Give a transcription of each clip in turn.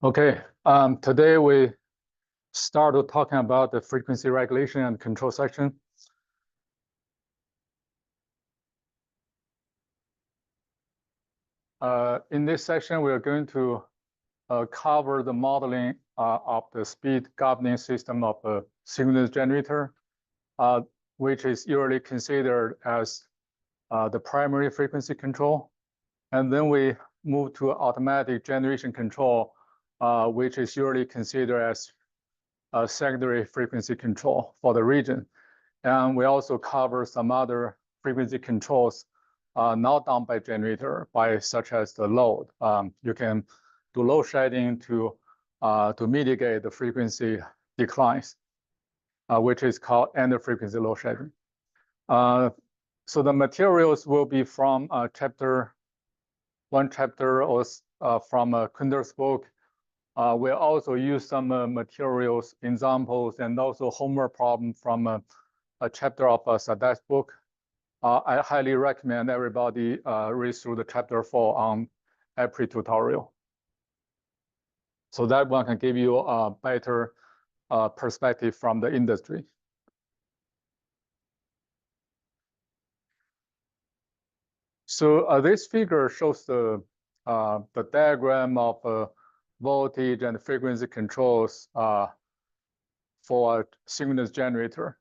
Okay, today we started talking about the frequency regulation and control section. In this section, we are going to cover the modeling of the speed governing system of a synchronous generator, which is usually considered as the primary frequency control. And then we move to automatic generation control, which is usually considered as secondary frequency control for the region. And we also cover some other frequency controls not done by generator, such as the load. You can do load shedding to mitigate the frequency declines, which is called end frequency load shedding. So the materials will be from one chapter or from Kunder's book. We'll also use some materials, examples, and also homework problem from a chapter of Sadek's book. I highly recommend everybody read through the chapter 4 on April tutorial. So that one can give you a better perspective from the industry. So this figure shows the diagram of voltage and frequency controls for a synchronous generator.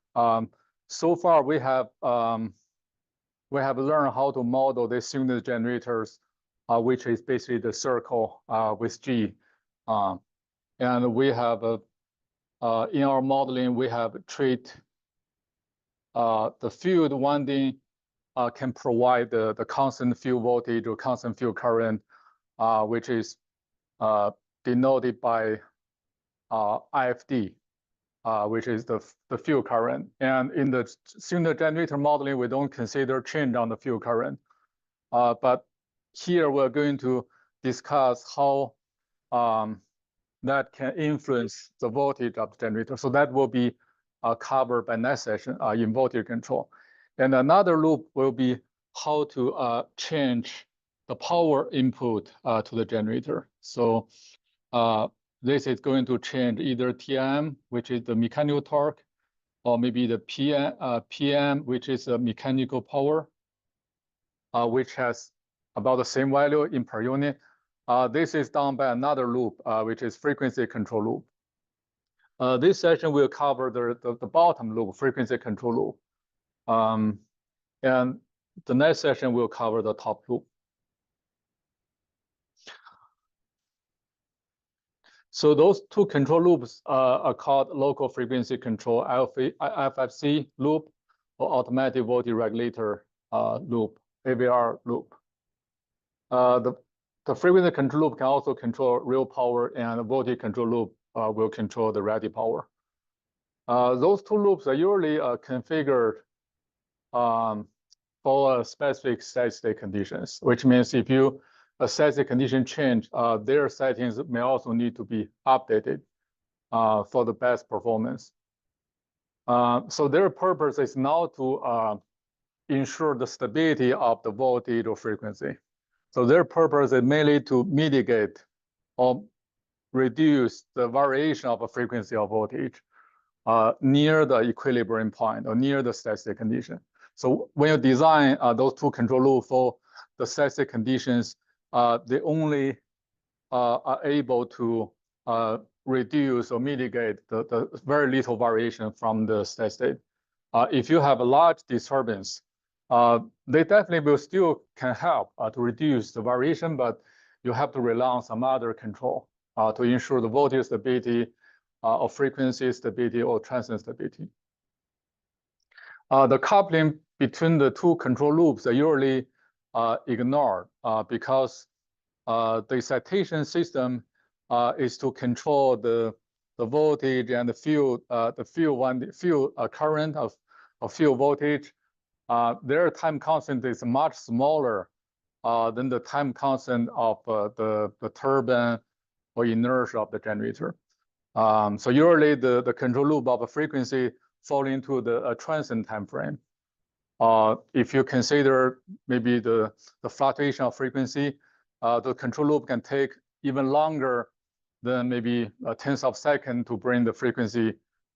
So far, we have learned how to model the synchronous generators, which is basically the circle with G. And we have, in our modeling, we have treat the field winding can provide the constant field voltage or constant field current, which is denoted by IFD, which is the field current. And in the synchronous generator modeling, we don't consider change on the field current. But here we're going to discuss how that can influence the voltage of the generator. So that will be covered by next session in voltage control. And another loop will be how to change the power input to the generator. So this is going to change either Tm, which is the mechanical torque, or maybe the Pm, which is a mechanical power, which has about the same value in per unit. This is done by another loop, which is frequency control loop. This session will cover the bottom loop, frequency control loop. And the next session will cover the top loop. So those two control loops are called local frequency control, FFC loop, or automatic voltage regulator loop, AVR loop. The frequency control loop can also control real power, and the voltage control loop will control the reactive power. Those two loops are usually configured for specific steady-state conditions, which means if a steady-state condition change, their settings may also need to be updated for the best performance. So their purpose is now to ensure the stability of the voltage or frequency. So their purpose is mainly to mitigate or reduce the variation of a frequency or voltage near the equilibrium point or near the steady-state condition. So when you design those two control loops for the steady-state conditions, they only are able to reduce or mitigate the very little variation from the steady state. If you have a large disturbance, they definitely will still can help to reduce the variation, but you have to rely on some other control to ensure the voltage stability or frequency stability or transient stability. The coupling between the two control loops are usually ignored because the excitation system is to control the voltage and the field current of field voltage. Their time constant is much smaller than the time constant of the turbine or inertia of the generator. So usually the control loop of a frequency fall into the transient time frame. If you consider maybe the fluctuation of frequency, the control loop can take even longer then maybe a tenth of a second to bring the frequency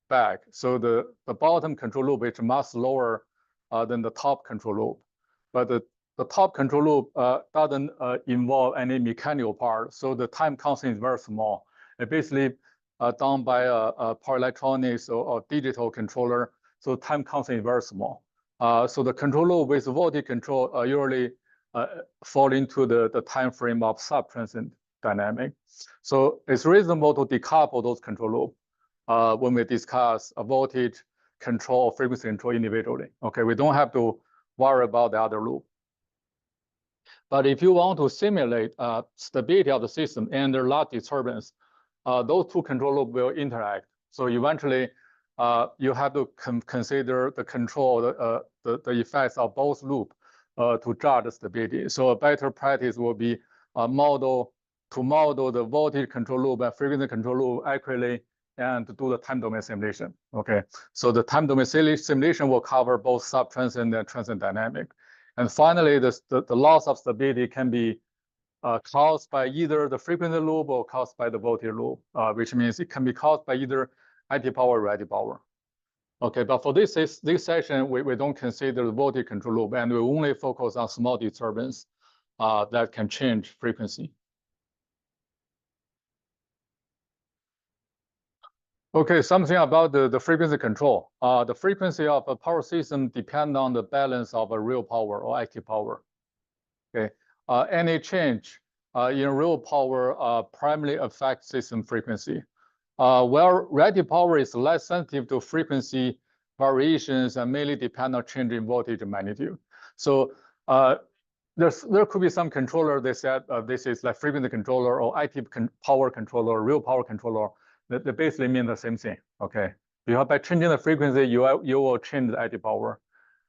back. So the bottom control loop is much slower than the top control loop. But the top control loop doesn't involve any mechanical part. So the time constant is very small. It basically done by a power electronics or digital controller. So time constant is very small. So the control loop with voltage control usually fall into the time frame of subtransient dynamic. So it's reasonable to decouple those control loops when we discuss a voltage control or frequency control individually. Okay, we don't have to worry about the other loop. But if you want to simulate stability of the system and the large disturbance, those two control loops will interact. So eventually, you have to consider the control, the effects of both loops to judge the stability. So a better practice will be to model the voltage control loop and frequency control loop accurately and to do the time domain simulation. Okay, so the time domain simulation will cover both subtransient and transient dynamic. And finally, the loss of stability can be caused by either the frequency loop or caused by the voltage loop, which means it can be caused by either IT power or reactive power. Okay, but for this session, we don't consider the voltage control loop, and we only focus on small disturbance that can change frequency. Okay, something about the frequency control. The frequency of a power system depends on the balance of a real power or active power. Okay, any change in real power primarily affects system frequency. While reactive power is less sensitive to frequency variations and mainly depend on change in voltage and magnitude. So there could be some controller they said this is like frequency controller or active power controller, real power controller. They basically mean the same thing. Okay, because by changing the frequency, you will change the active power.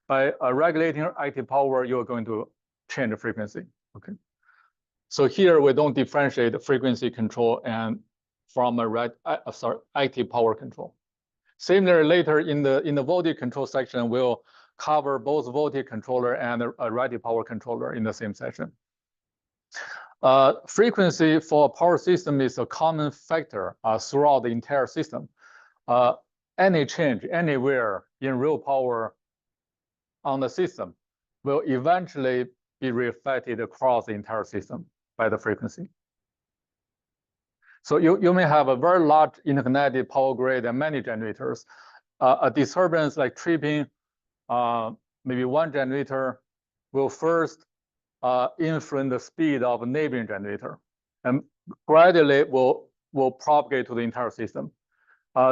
By regulating active power, you are going to change the frequency. Okay, so here we don't differentiate the frequency control and from a active power control. Similarly, later in the voltage control section, we'll cover both voltage controller and a reactive power controller in the same session. Frequency for a power system is a common factor throughout the entire system. Any change anywhere in real power on the system will eventually be reflected across the entire system by the frequency. So you may have a very large interconnected power grid and many generators. A disturbance like tripping, maybe one generator will first influence the speed of a neighboring generator and gradually will propagate to the entire system.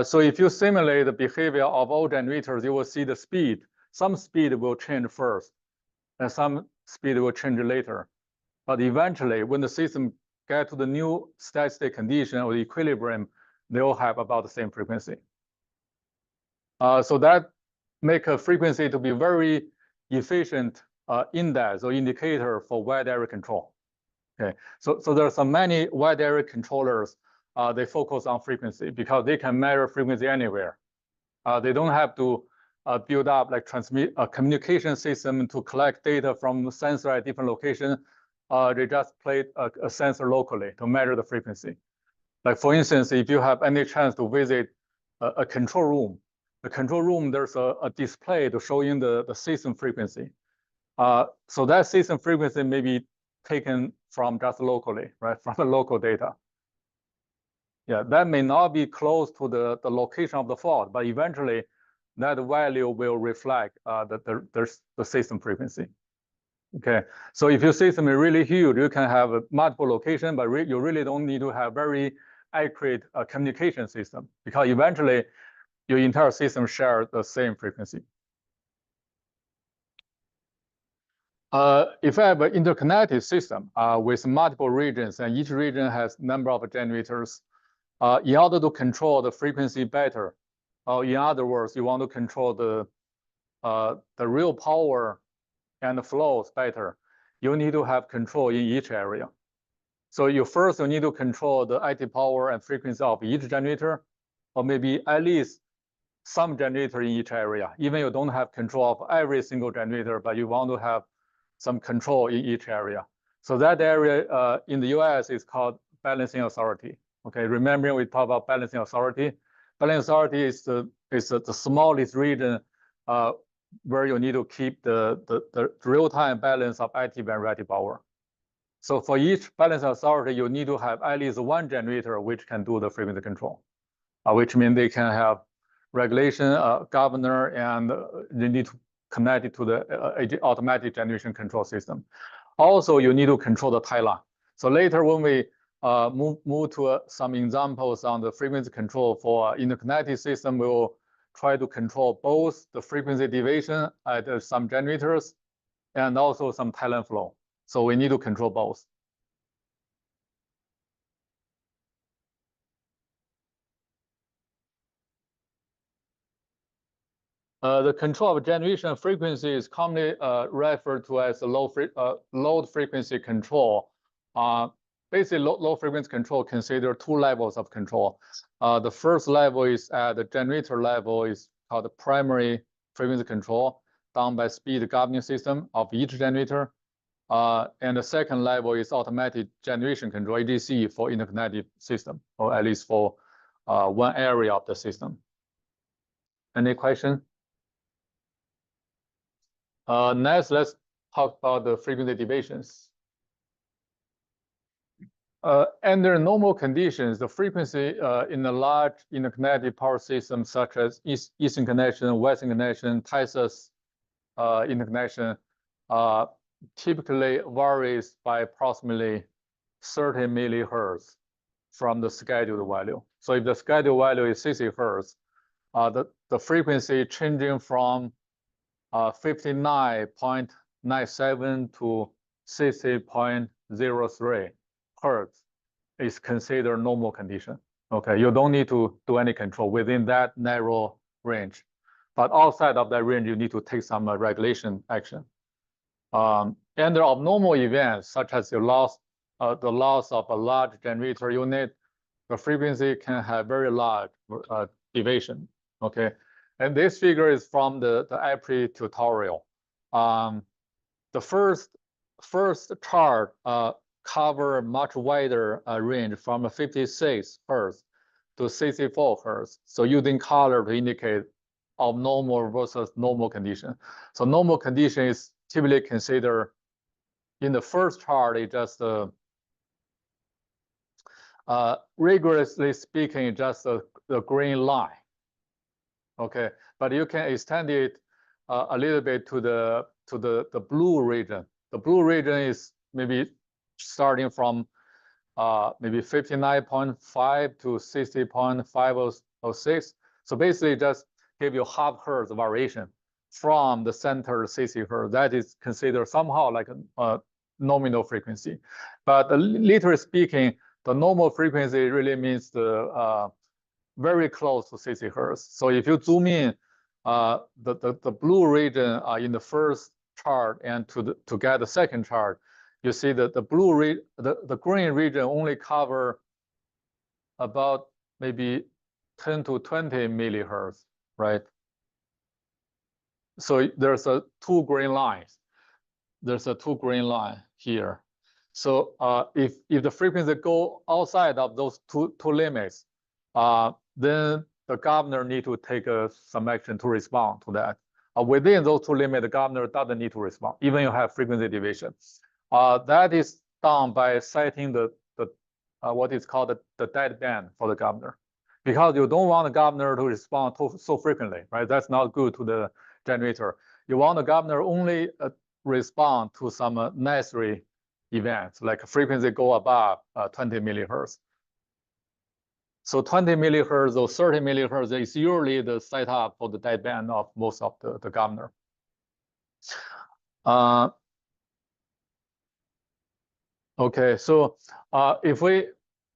So if you simulate the behavior of all generators, you will see the speed. Some speed will change first and some speed will change later. But eventually, when the system get to the new steady state condition or equilibrium, they all have about the same frequency. So that make a frequency to be very efficient index or indicator for wide area control. Okay, so there are so many wide area controllers. They focus on frequency because they can measure frequency anywhere. They don't have to build up like transmit a communication system to collect data from the sensor at different locations. They just place a sensor locally to measure the frequency. Like for instance, if you have any chance to visit a control room, the control room, there's a display to show you the system frequency. So that system frequency may be taken from just locally, right, from the local data. Yeah, that may not be close to the location of the fault, but eventually that value will reflect the system frequency. Okay, so if your system is really huge, you can have multiple locations, but you really don't need to have very accurate communication system because eventually your entire system shares the same frequency. If I have an interconnected system with multiple regions and each region has number of generators, in order to control the frequency better, in other words, you want to control the real power and the flows better, you need to have control in each area. So you need to control the active power and frequency of each generator, or maybe at least some generator in each area. Even you don't have control of every single generator, but you want to have some control in each area. So that area in the US is called balancing authority. Okay, remembering we talked about balancing authority. Balancing authority is the smallest region where you need to keep the real-time balance of active and reactive power. So for each balancing authority, you need to have at least one generator which can do the frequency control, which means they can have regulation, governor, and you need to connect it to the automatic generation control system. Also, you need to control the tie line. So later when we move to some examples on the frequency control for interconnected system, we will try to control both the frequency deviation at some generators and also some tie line flow. So we need to control both. The control of generation frequency is commonly referred to as load frequency control. Basically, low frequency control consider two levels of control. The first level is at the generator level, is called the primary frequency control, done by speed governing system of each generator. And the second level is automatic generation control, AGC, for interconnected system, or at least for one area of the system. Any question? Next, let's talk about the frequency deviations. Under normal conditions, the frequency in a large interconnected power system, such as Eastern Connection, Western Connection, Texas interconnection, typically varies by approximately 30 millihertz from the scheduled value. So if the scheduled value is 60 hertz, the frequency changing from 59.97 to 60.03 hertz is considered normal condition. Okay, you don't need to do any control within that narrow range. But outside of that range, you need to take some regulation action. And there are abnormal events, such as the loss of a large generator unit. The frequency can have very large deviation. Okay, and this figure is from the April tutorial. The first chart cover much wider range from 56 hertz to 64 hertz. So using color to indicate abnormal versus normal condition. So normal condition is typically considered in the first chart, it just rigorously speaking, just the green line. Okay, but you can extend it a little bit to the blue region. The blue region is maybe starting from maybe 59.5 to 60.506. So basically just give you half hertz variation from the center 60 hertz. That is considered somehow like a nominal frequency. But literally speaking, the normal frequency really means the very close to 60 hertz. So if you zoom in the blue region in the first chart and to get the second chart, you see that the green region only cover about maybe 10 to 20 millihertz, right? So there's two green lines. There's a two green line here. So if the frequency go outside of those two limits, then the governor need to take some action to respond to that. Within those two limits, the governor doesn't need to respond, even you have frequency deviation. That is done by setting the what is called the dead band for the governor, because you don't want the governor to respond so frequently, right? That's not good to the generator. You want the governor only respond to some necessary events, like frequency go above 20 millihertz. So 20 millihertz or 30 millihertz is usually the setup for the dead band of most of the governor. Okay, so if we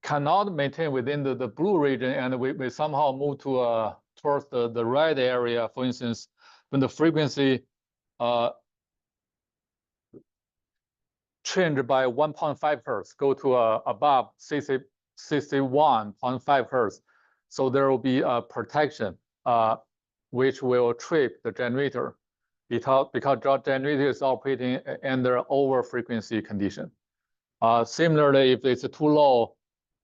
cannot maintain within the blue region and we somehow move to towards the red area, for instance, when the frequency change by 1.5 hertz, go to above 61.5 hertz, so there will be a protection which will trip the generator because the generator is operating under over frequency condition. Similarly, if it's too low,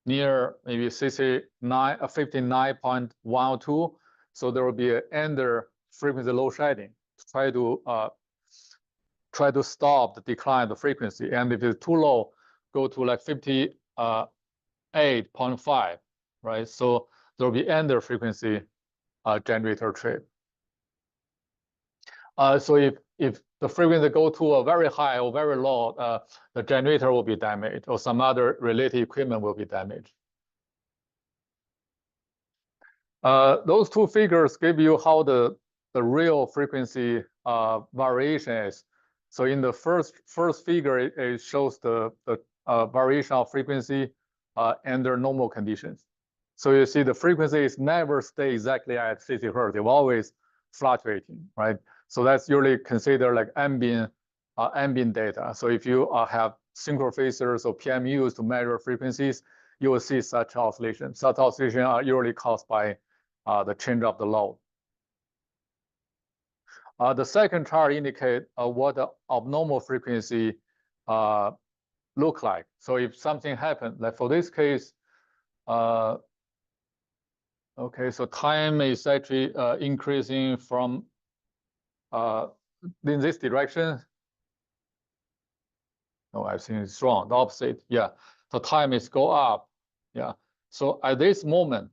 near maybe 59.102. So there will be an under frequency load shedding to try to stop the decline of the frequency. And if it's too low, go to like 58.5, right? So there will be under frequency generator trip. So if the frequency go to a very high or very low, the generator will be damaged, or some other related equipment will be damaged. Those two figures give you how the real frequency variation is. So in the first figure, it shows the variation of frequency under normal conditions. So you see the frequency is never stay exactly at 60 Hertz. It's always fluctuating, right? So that's usually considered like ambient data. So if you have synchrophasors or PMUs to measure frequencies, you will see such oscillations. Such oscillations are usually caused by the change of the load. The second chart indicates what the abnormal frequency look like. So if something happened, like for this case, okay, so time is actually increasing from in this direction. No, I think it's wrong, the opposite. Yeah, the time is go up. Yeah, so at this moment,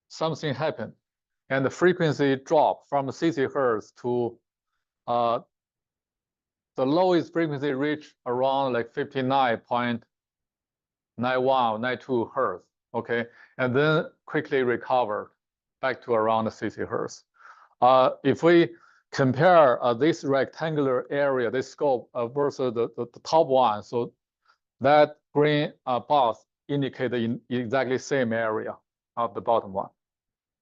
something happened, and the frequency dropped from 60 Hertz to the lowest frequency reached around like 59.9192 Hertz. Okay, and then quickly recovered back to around 60 Hertz. If we compare this rectangular area, this scope versus the top one, so that green box indicate the exactly same area of the bottom one.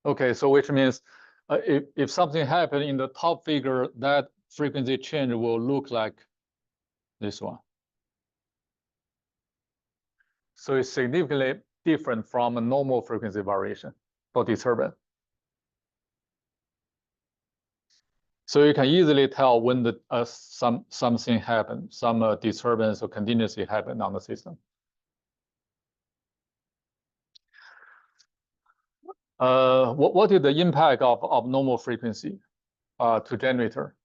Okay, so which means if something happened in the top figure, that frequency change will look like this one. So it's significantly different from a normal frequency variation for disturbance. So you can easily tell when the something happened, some disturbance or contingency happened on the system. What is the impact of abnormal frequency to generator?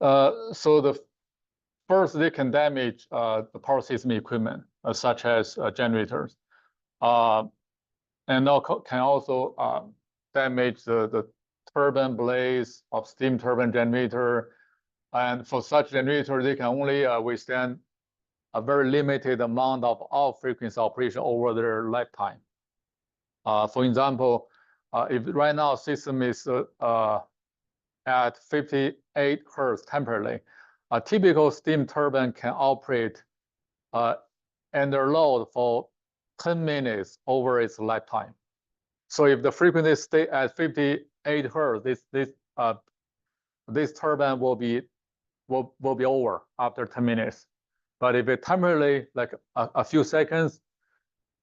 So the first, they can damage the power system equipment, such as generators, and can also damage the turbine blades of steam turbine generator. And for such generator, they can only withstand a very limited amount of off-frequency operation over their lifetime. For example, if right now system is at 58 Hertz temporarily, a typical steam turbine can operate under load for 10 minutes over its lifetime. So if the frequency stay at 58 Hertz, this turbine will be over after 10 minutes. But if it temporarily, like a few seconds,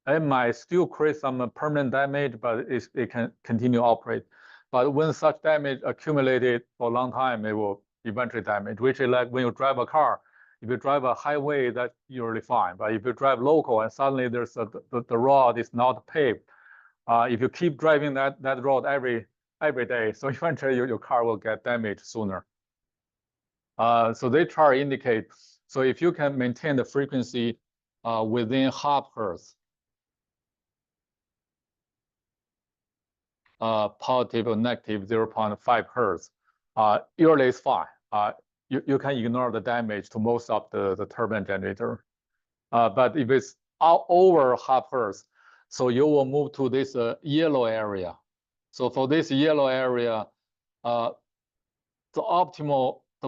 it might still create some permanent damage, but it can continue to operate. But when such damage accumulated for a long time, it will eventually damage, which is like when you drive a car. If you drive a highway, that's usually fine. But if you drive local and suddenly there's the road is not paved, if you keep driving that road every day, so eventually your car will get damaged sooner. So they chart indicates, so if you can maintain the frequency within half Hertz, positive or negative 0.5 Hertz, usually it's fine. You can ignore the damage to most of the turbine generator. But if it's over half Hertz, so you will move to this yellow area. So for this yellow area, the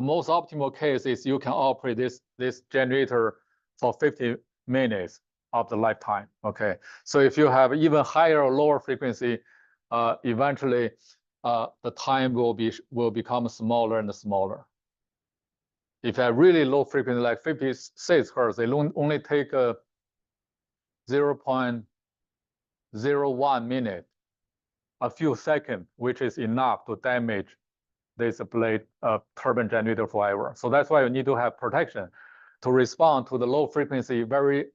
most optimal case is you can operate this generator for 50 minutes of the lifetime. Okay, so if you have even higher or lower frequency, eventually the time will become smaller and smaller. If you have really low frequency, like 56 Hertz, they only take 0.01 minute, a few seconds, which is enough to damage this blade turbine generator forever. So that's why you need to have protection. to respond to the low frequency, very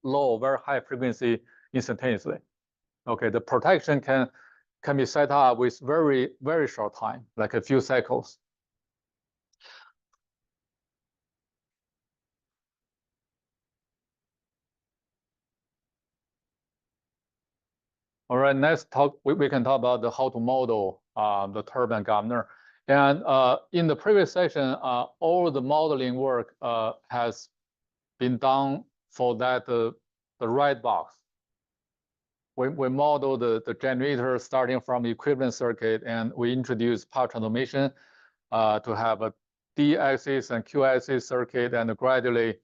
low, very high frequency instantaneously. Okay, the protection can be set up with very, very short time, like a few cycles. All right, next we can talk about how to model the turbine governor. And in the previous session, all the modeling work has been done for that the right box. We model the generator starting from the equivalent circuit, and we introduce power transformation to have a D-axis and Q-axis circuit, and gradually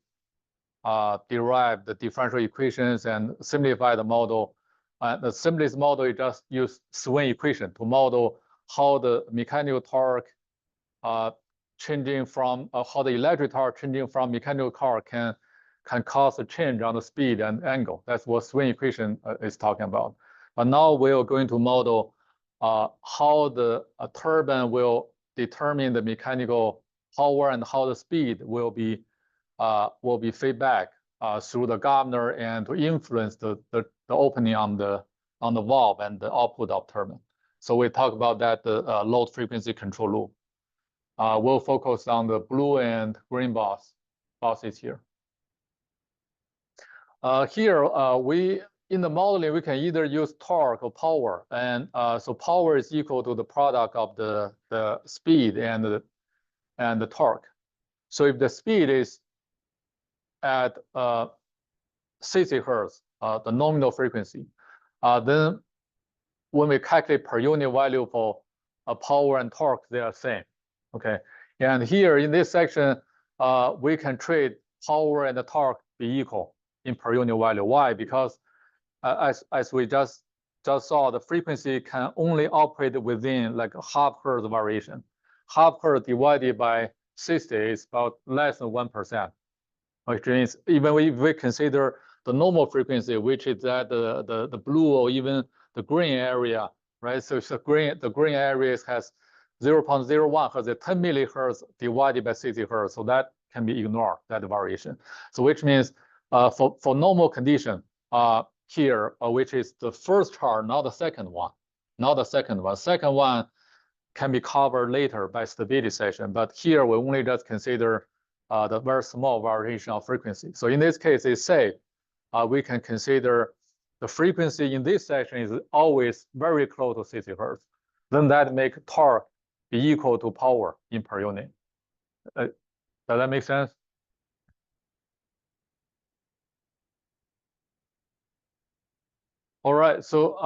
derive the differential equations and simplify the model. The simplest model is just use swing equation to model how the mechanical torque changing from how the electric torque changing from mechanical torque can cause a change on the speed and angle. That's what swing equation is talking about. But now we are going to model how the turbine will determine the mechanical power and how the speed will be feedback through the governor and to influence the opening on the valve and the output of turbine. So we talk about that the low frequency control loop. We'll focus on the blue and green boxes here. Here in the modeling we can either use torque or power, and so power is equal to the product of the speed and the torque. So if the speed is at 60 hertz, the nominal frequency, then when we calculate per unit value for power and torque, they are same. Okay, and here in this section, we can treat power and the torque be equal in per unit value. Why? Because as we just saw, the frequency can only operate within like a half hertz variation. Half hertz divided by 60 is about less than 1%. Which means even if we consider the normal frequency, which is at the blue or even the green area, right? So the green area has 0.01 hertz, 10 millihertz divided by 60 hertz. So that can be ignored, that variation. So which means for normal condition here, which is the first chart, not the second one, not the second one. Second one can be covered later by stability session, but here we only just consider the very small variation of frequency. So in this case, it's safe. We can consider the frequency in this section is always very close to 60 hertz. Then that makes torque be equal to power in per unit. Does that make sense? All right, so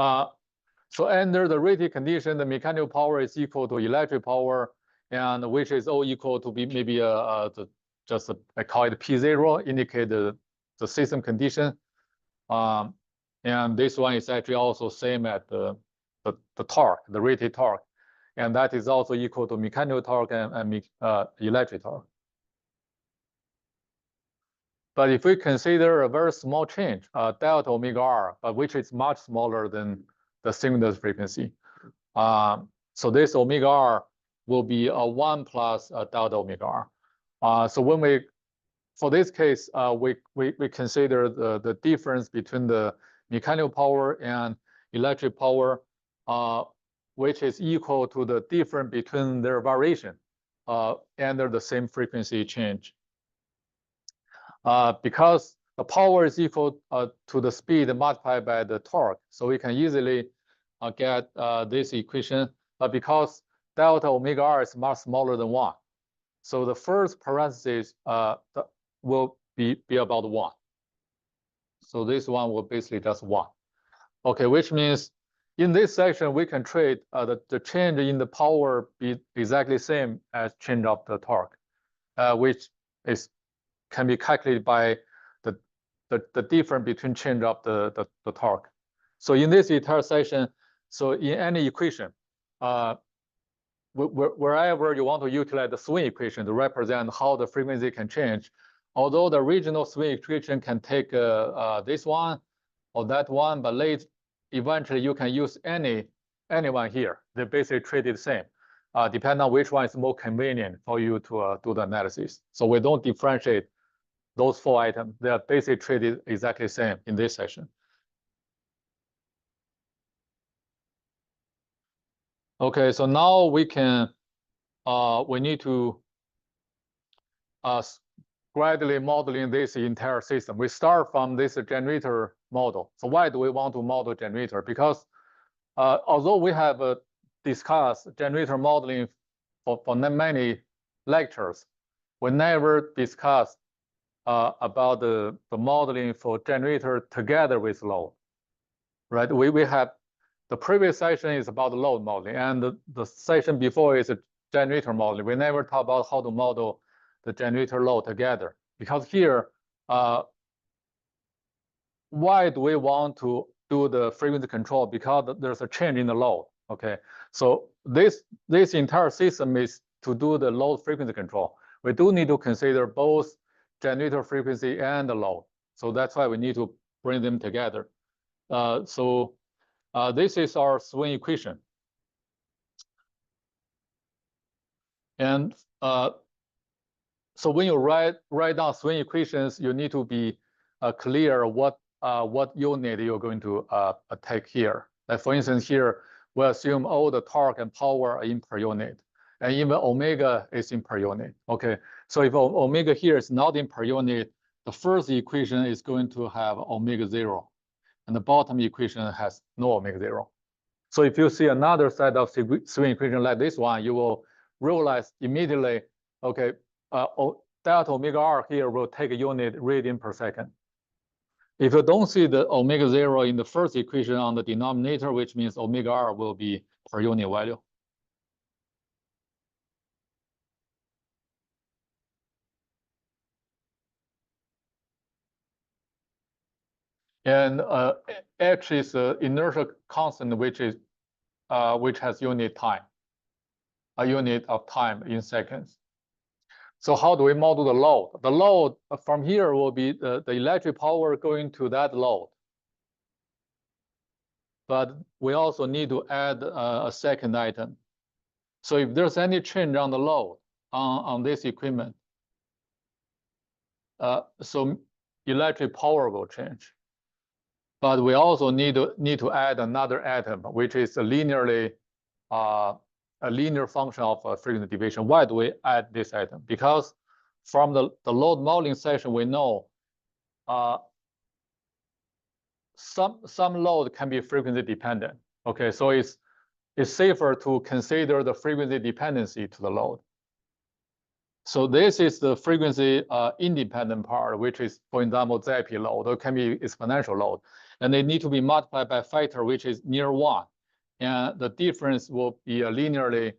under the rated condition, the mechanical power is equal to electric power, and which is all equal to be maybe I call it P0, indicate the system condition. And this one is actually also same at the torque, the rated torque, and that is also equal to mechanical torque and electric torque. But if we consider a very small change, delta omega r, but which is much smaller than the synchronous frequency, so this omega r will be a 1 plus delta omega r. So when for this case, we consider the difference between the mechanical power and electric power, which is equal to the difference between their variation under the same frequency change. Because the power is equal to the speed multiplied by the torque, so we can easily get this equation. But because delta omega r is much smaller than 1, so the first parenthesis will be about 1. So this one will basically just 1. Okay, which means in this section we can treat the change in the power be exactly same as change of the torque, which can be calculated by the difference between change of the torque. So in this entire section, so in any equation, wherever you want to utilize the swing equation to represent how the frequency can change, although the original swing equation can take this one or that one, but eventually you can use any one here. They basically treat it the same, depending on which one is more convenient for you to do the analysis. So we don't differentiate those 4 items. They are basically treated exactly the same in this session. Okay, so now we can, we need to gradually modeling this entire system. We start from this generator model. So why do we want to model generator? Because although we have discussed generator modeling for many lectures, we never discussed about the modeling for generator together with load, right? We have, the previous session is about the load modeling, and the session before is a generator modeling. We never talk about how to model the generator load together, because here, why do we want to do the frequency control? Because there's a change in the load, okay? So this entire system is to do the load frequency control. We do need to consider both generator frequency and the load. So that's why we need to bring them together. This is our swing equation. And so when you write down swing equations, you need to be clear what unit you're going to take here. Like for instance, here we assume all the torque and power are in per unit, and even omega is in per unit. Okay, so if omega here is not in per unit, the first equation is going to have omega 0, and the bottom equation has no omega 0. So if you see another set of swing equation like this one, you will realize immediately, okay, delta omega r here will take a unit radian per second. If you don't see the omega 0 in the first equation on the denominator, which means omega r will be per unit value. And h is the inertial constant, which has unit time, a unit of time in seconds. So how do we model the load? The load from here will be the electric power going to that load. But we also need to add a second item. So if there's any change on the load on this equipment, so electric power will change. But we also need to add another atom, which is a linear function of frequency deviation. Why do we add this item? Because from the load modeling session, we know some load can be frequency dependent. Okay, so it's safer to consider the frequency dependency to the load. So this is the frequency independent part, which is, for example, ZIP load, or can be exponential load. And they need to be multiplied by a factor which is near 1. And the difference will be linearly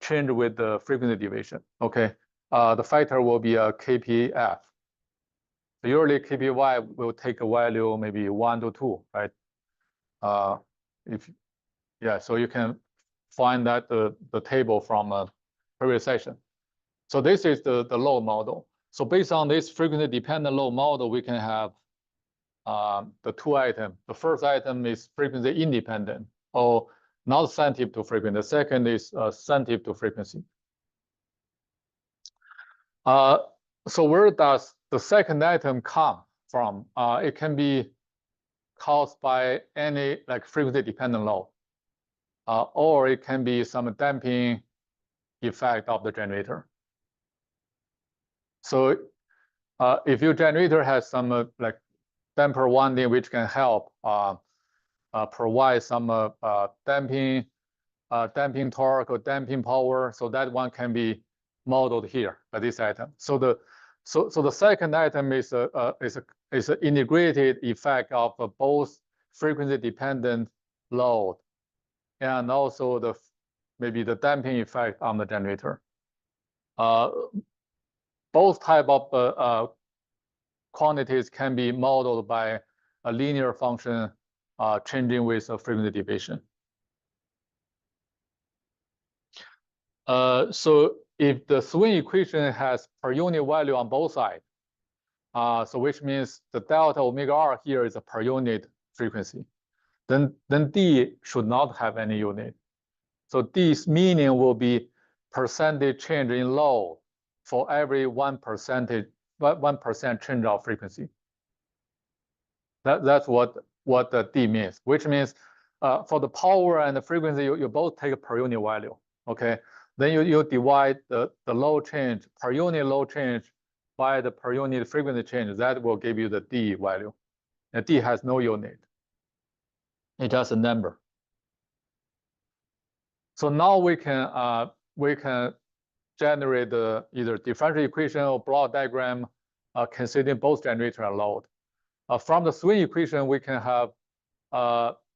changed with the frequency deviation. Okay, the factor will be a KPF. So usually KPY will take a value maybe 1 to 2, right? So you can find that the table from a previous session. So this is the load model. So based on this frequency dependent load model, we can have the 2 items. The first item is frequency independent, or not sensitive to frequency. The second is sensitive to frequency. So where does the second item come from? It can be caused by any like frequency dependent load, or it can be some damping effect of the generator. So if your generator has some like damper winding, which can help provide some damping torque or damping power, so that one can be modeled here by this item. So the second item is an integrated effect of both frequency dependent load and also maybe the damping effect on the generator. Both type of quantities can be modeled by a linear function changing with a frequency deviation. So if the swing equation has per unit value on both sides, so which means the delta omega r here is a per unit frequency, then D should not have any unit. So D's meaning will be percentage change in load for every 1% change of frequency. That's what the D means, which means for the power and the frequency, you both take a per unit value, okay? Then you divide the load change, per unit load change by the per unit frequency change. That will give you the D value. And D has no unit. It's just a number. So now we can generate the either differential equation or block diagram considering both generator and load. From the swing equation, we can have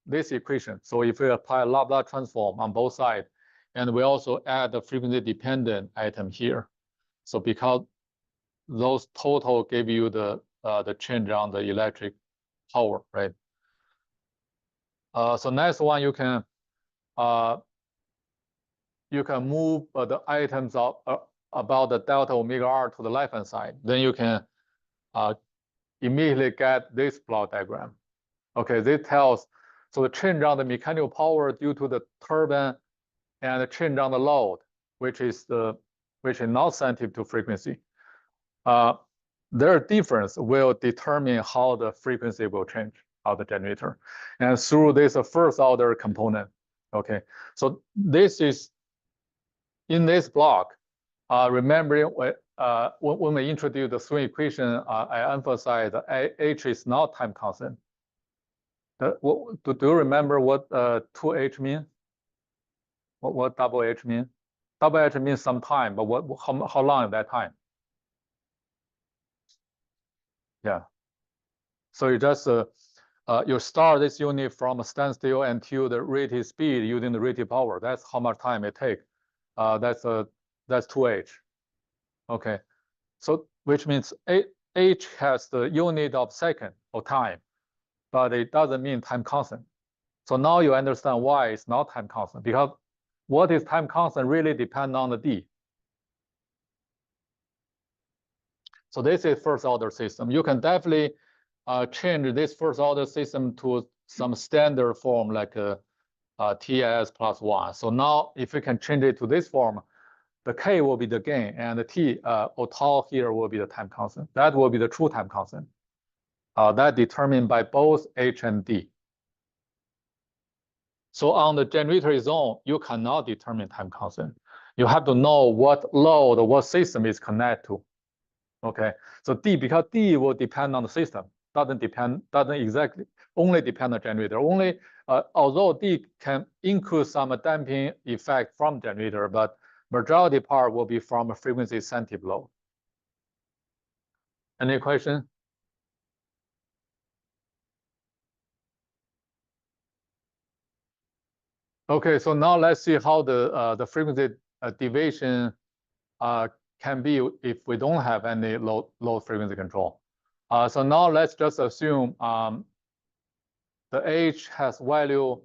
this equation. So if we apply Laplace transform on both sides, and we also add the frequency dependent item here. So because those total give you the change on the electric power, right? So next one, you can move the items about the delta omega r to the left hand side. Then you can immediately get this block diagram. Okay, this tells so the change on the mechanical power due to the turbine and the change on the load, which is not sensitive to frequency. Their difference will determine how the frequency will change of the generator, and through this first order component. Okay, so this is in this block. Remembering when we introduced the swing equation, I emphasized that H is not time constant. Do you remember what 2H means? What double H means? Double H means some time, but how long is that time? Yeah. So you just you start this unit from a standstill until the rated speed using the rated power. That's how much time it takes. That's 2H. Okay. So which means H has the unit of second or time, but it doesn't mean time constant. So now you understand why it's not time constant, because what is time constant really depends on the D. So this is first order system. You can definitely change this first order system to some standard form like TS plus 1. So now if we can change it to this form, the K will be the gain, and the T or tau here will be the time constant. That will be the true time constant. That determined by both H and D. So on the generator zone, you cannot determine time constant. You have to know what load, what system is connected to. Okay, so D, because D will depend on the system, doesn't exactly only depend on generator. Only although D can include some damping effect from generator, but majority part will be from a frequency sensitive load. Any question? Okay, so now let's see how the frequency deviation can be if we don't have any low frequency control. So now let's just assume the H has value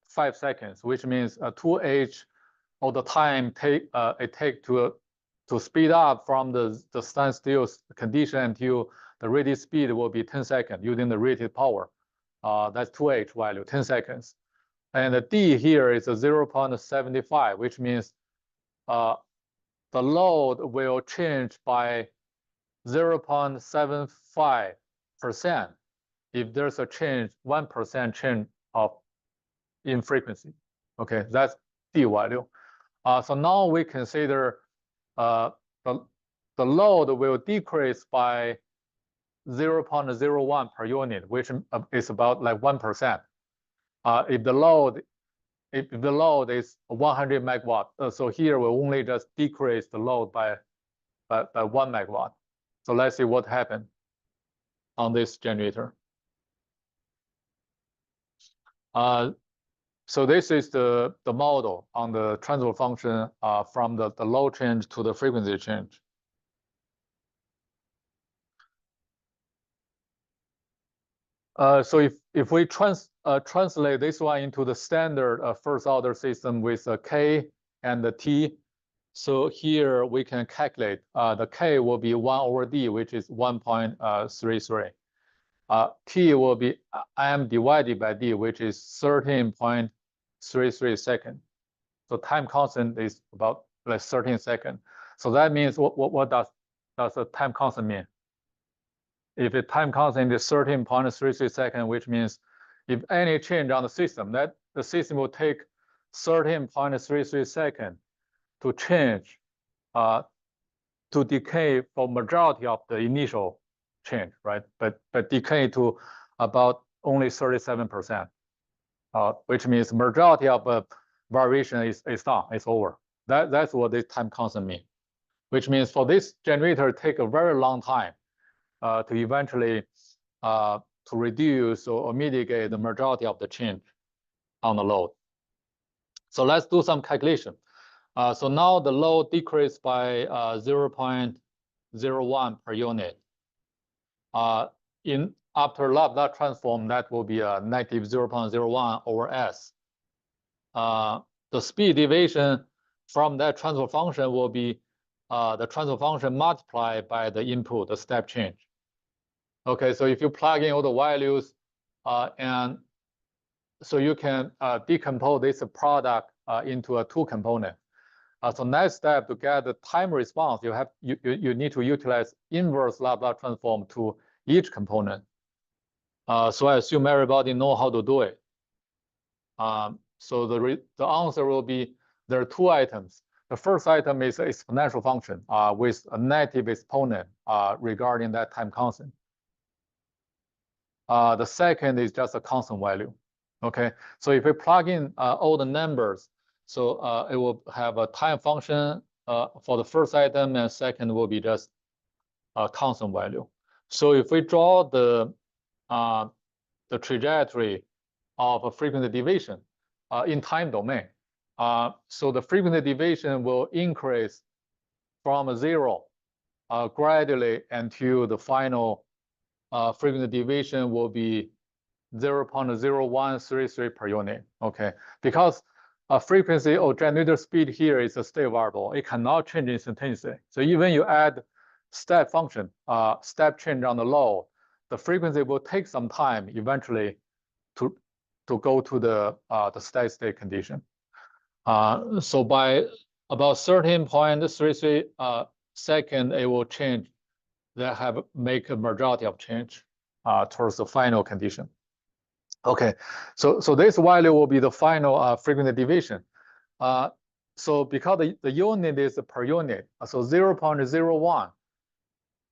5 seconds, which means 2H of the time it take to speed up from the standstill condition until the rated speed will be 10 seconds using the rated power. That's 2H value, 10 seconds. And the D here is a 0.75, which means the load will change by 0.75% if there's a change, 1% change in frequency. Okay, that's D value. So now we consider the load will decrease by 0.01 per unit, which is about like 1%. If the load is 100 megawatt, so here we'll only just decrease the load by 1 megawatt. So let's see what happened on this generator. So this is the model on the transfer function from the load change to the frequency change. So if we translate this one into the standard first order system with a K and the T, so here we can calculate the K will be 1 over D, which is 1.33. T will be M divided by D, which is 13.33 seconds. So time constant is about like 13 seconds. So that means what does the time constant mean? If the time constant is 13.33 seconds, which means if any change on the system, that the system will take 13.33 seconds to change, to decay for majority of the initial change, right? But decay to about only 37%, which means majority of variation is done, it's over. That's what this time constant means, which means for this generator take a very long time to eventually to reduce or mitigate the majority of the change on the load. So let's do some calculation. So now the load decreased by 0.01 per unit. After Laplace transform, that will be a negative 0.01 over S. The speed deviation from that transfer function will be the transfer function multiplied by the input, the step change. Okay, so if you plug in all the values, and so you can decompose this product into a two component. So next step, to get the time response, you need to utilize inverse Laplace transform to each component. So I assume everybody know how to do it. So the answer will be, there are two items. The first item is an exponential function with a negative exponent regarding that time constant. The second is just a constant value. Okay, so if we plug in all the numbers, so it will have a time function for the first item, and second will be just a constant value. So if we draw the trajectory of a frequency deviation in time domain, so the frequency deviation will increase from 0 gradually until the final frequency deviation will be 0.0133 per unit. Okay, because frequency or generator speed here is a state variable. It cannot change instantaneously. So even you add step function, step change on the load, the frequency will take some time eventually to go to the steady state condition. So by about 13.33 seconds, it will change. That make a majority of change towards the final condition. Okay, so this value will be the final frequency deviation. So because the unit is per unit, so 0.01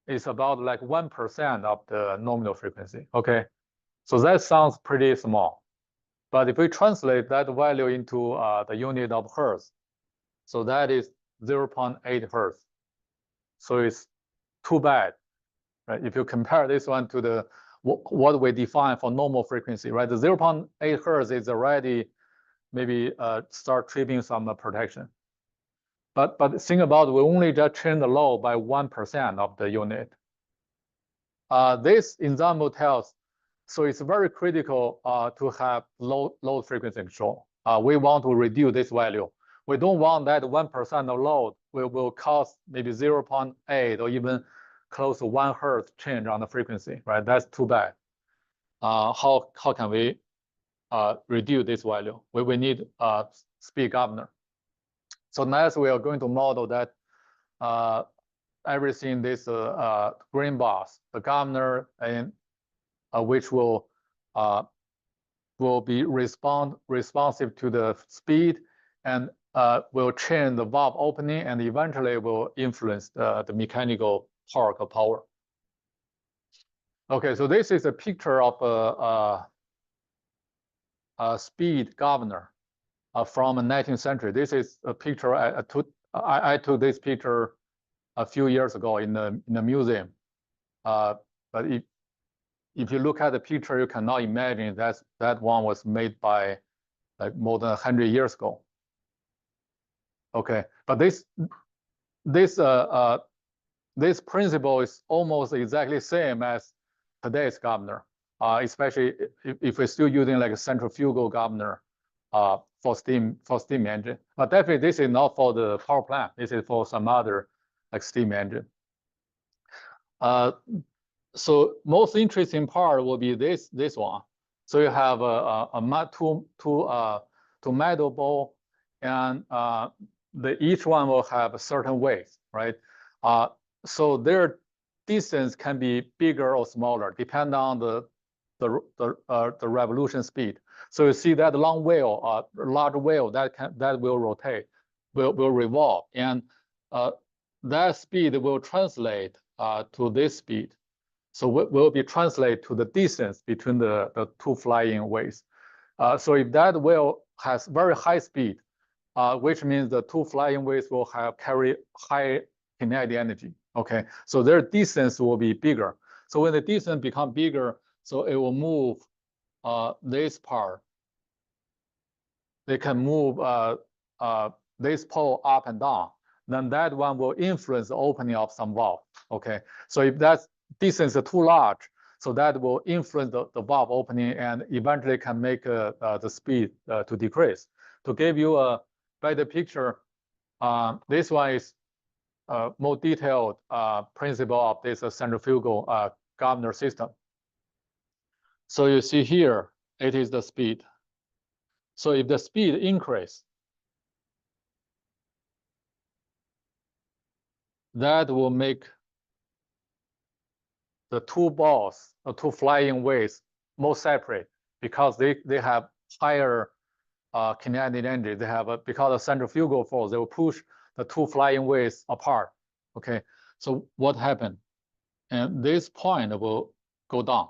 is about like 1% of the nominal frequency. Okay, so that sounds pretty small. But if we translate that value into the unit of hertz, so that is 0.8 hertz. So it's too bad, right? If you compare this one to the what we define for normal frequency, right? The 0.8 hertz is already maybe start tripping some protection. But think about it, we only just change the load by 1% of the unit. This example tells, so it's very critical to have load frequency control. We want to reduce this value. We don't want that 1% of load will cause maybe 0.8 or even close to 1 hertz change on the frequency, right? That's too bad. How can we reduce this value? We need speed governor. So next we are going to model that everything this green box, the governor, and which will be responsive to the speed and will change the valve opening and eventually will influence the mechanical torque or power. Okay, so this is a picture of a speed governor from the 19th century. This is a picture I took this picture a few years ago in the museum. But if you look at the picture, you cannot imagine that one was made by like more than 100 years ago. Okay, but this principle is almost exactly the same as today's governor, especially if we're still using like a centrifugal governor for steam engine. But definitely this is not for the power plant. This is for some other like steam engine. So most interesting part will be this one. So you have two metal ball, and each one will have a certain weight. right? So their distance can be bigger or smaller, depending on the revolution speed. So you see that long wheel, large wheel that will rotate, will revolve, and that speed will translate to this speed. So will be translate to the distance between the two flying waves. So if that wheel has very high speed, which means the two flying waves will carry high kinetic energy. Okay, so their distance will be bigger. So when the distance become bigger, so it will move this part. They can move this pole up and down. Then that one will influence the opening of some valve. Okay, so if that distance is too large, so that will influence the valve opening and eventually can make the speed to decrease. To give you a better picture, this one is more detailed principle of this centrifugal governor system. So you see here, it is the speed. So if the speed increase, that will make the two balls, the two flying waves, more separate because they have higher kinetic energy. They have because of centrifugal force, they will push the two flying waves apart. Okay, so what happened? And this point will go down,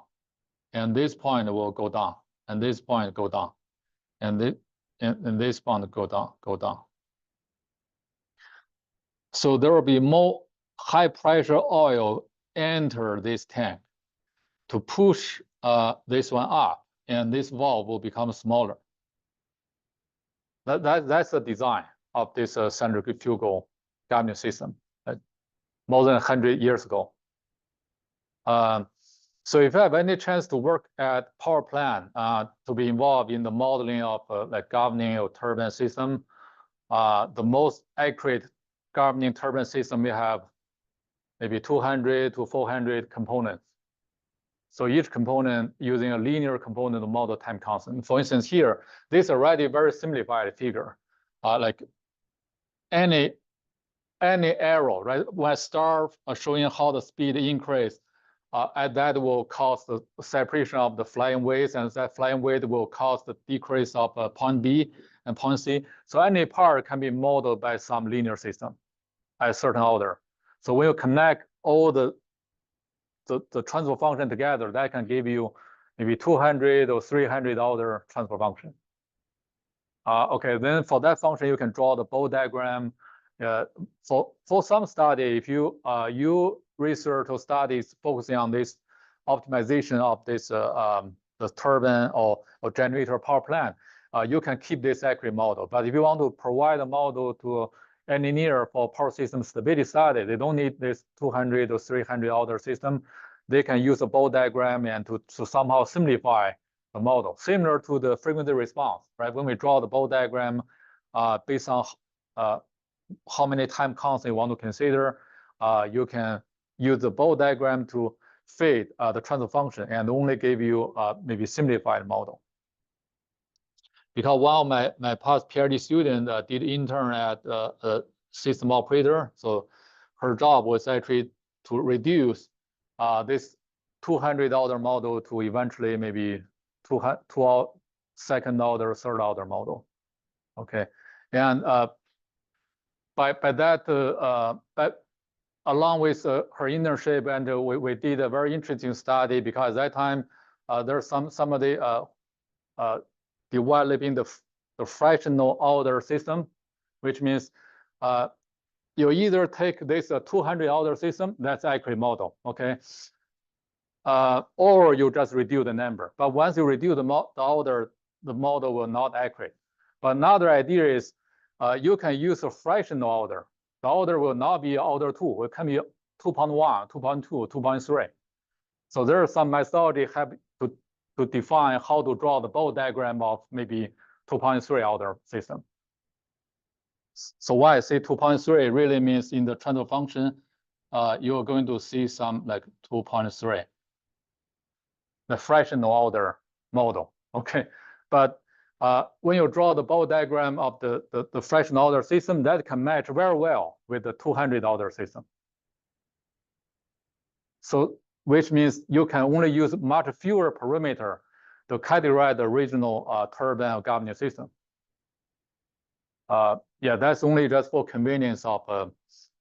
and this point will go down, and this point go down, and this point go down. So there will be more high pressure oil enter this tank to push this one up, and this valve will become smaller. That's the design of this centrifugal governing system more than 100 years ago. So if you have any chance to work at power plant, to be involved in the modeling of like governing or turbine system, the most accurate governing turbine system we have maybe 200 to 400 components. So each component using a linear component model time constant. For instance, here, this is already very simplified figure. Like any arrow, right? When I start showing how the speed increase, that will cause the separation of the flying waves, and that flying wave will cause the decrease of point B and point C. So any part can be modeled by some linear system at a certain order. So when you connect all the transfer function together, that can give you maybe 200 or 300 order transfer function. Okay, then for that function, you can draw the Bode diagram. For some study, if you research or studies focusing on this optimization of this the turbine or generator power plant, you can keep this accurate model. But if you want to provide a model to engineer for power system stability study, they don't need this 200 or 300 order system. They can use a Bode diagram and to somehow simplify the model, similar to the frequency response, right? When we draw the Bode diagram based on how many time constants you want to consider, you can use the Bode diagram to fit the transfer function and only give you maybe simplified model. Because one of my past PhD student did intern at a system operator, so her job was actually to reduce this 200 order model to eventually maybe 2nd order, 3rd order model. Okay, and by that, along with her internship, and we did a very interesting study because at that time there's somebody developing the fractional order system, which means you either take this 200 order system, that's accurate model, okay, or you just reduce the number. But once you reduce the order, the model will not accurate. But another idea is you can use a fractional order. The order will not be order 2. It can be 2.1, 2.2, 2.3. So there are some methodology have to define how to draw the Bode diagram of maybe 2.3 order system. So why I say 2.3 really means in the transfer function, you're going to see some like 2.3, the fractional order model. Okay, but when you draw the ball diagram of the fractional order system, that can match very well with the 200 order system. So, which means you can only use much fewer parameters to categorize the original turbine or governing system. Yeah, that's only just for convenience of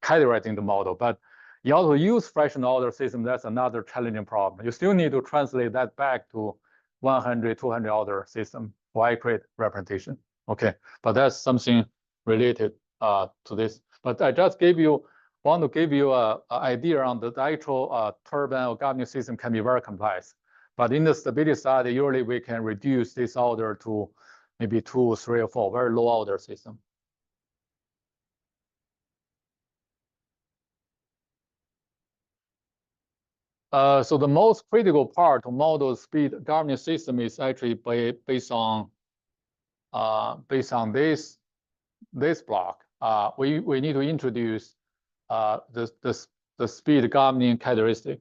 categorizing the model. But you also use fractional order system, that's another challenging problem. You still need to translate that back to 100, 200 order system for accurate representation. Okay, but that's something related to this. But I just want to give you an idea on the actual turbine or governing system can be very complex. But in the stability study, usually we can reduce this order to maybe 2, 3, or 4, very low order system. So the most critical part to model speed governing system is actually based on this block. We need to introduce the speed governing characteristic.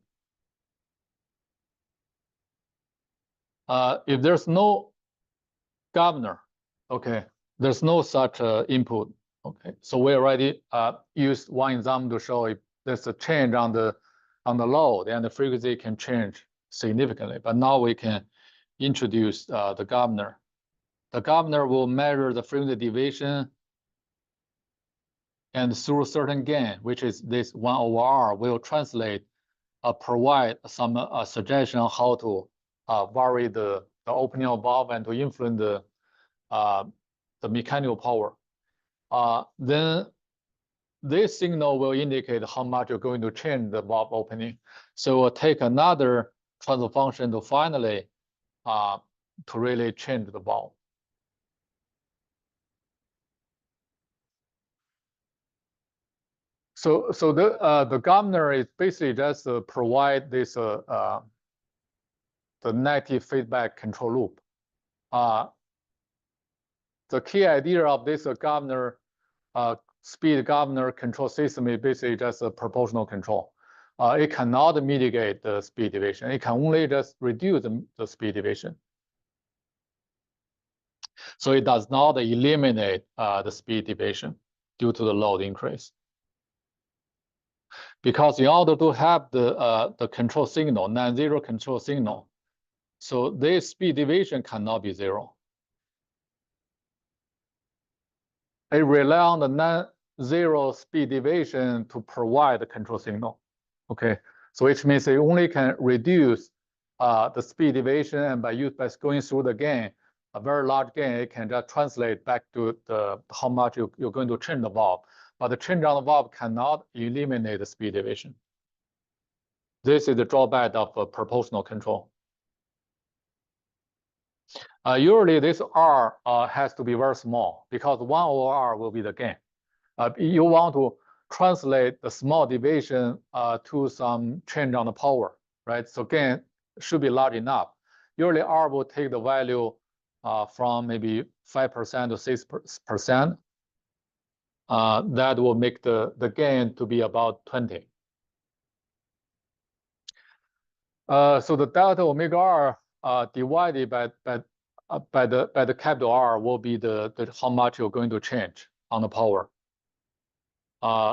If there's no governor, okay, there's no such input. Okay, so we already used one example to show if there's a change on the load, and the frequency can change significantly. But now we can introduce the governor. The governor will measure the frequency deviation, and through certain gain, which is this 1/r, will translate, provide some suggestion on how to vary the opening of valve and to influence the mechanical power. Then this signal will indicate how much you're going to change the valve opening. So we'll take another transfer function to finally to really change the valve. So the governor is basically just provide this the negative feedback control loop. The key idea of this governor speed governor control system is basically just a proportional control. It cannot mitigate the speed deviation. It can only just reduce the speed deviation. So it does not eliminate the speed deviation due to the load increase. Because in order to have the control signal, non-zero control signal, so this speed deviation cannot be zero. It relies on the non-zero speed deviation to provide the control signal. Okay, so which means it only can reduce the speed deviation, and by going through the gain, a very large gain, it can just translate back to how much you're going to change the valve. But the change on the valve cannot eliminate the speed deviation. This is the drawback of proportional control. Usually this R has to be very small because 1/r will be the gain. You want to translate the small deviation to some change on the power, right? So gain should be large enough. Usually R will take the value from maybe 5% to 6%. That will make the gain to be about 20. So the delta omega R divided by the capital R will be the how much you're going to change on the power.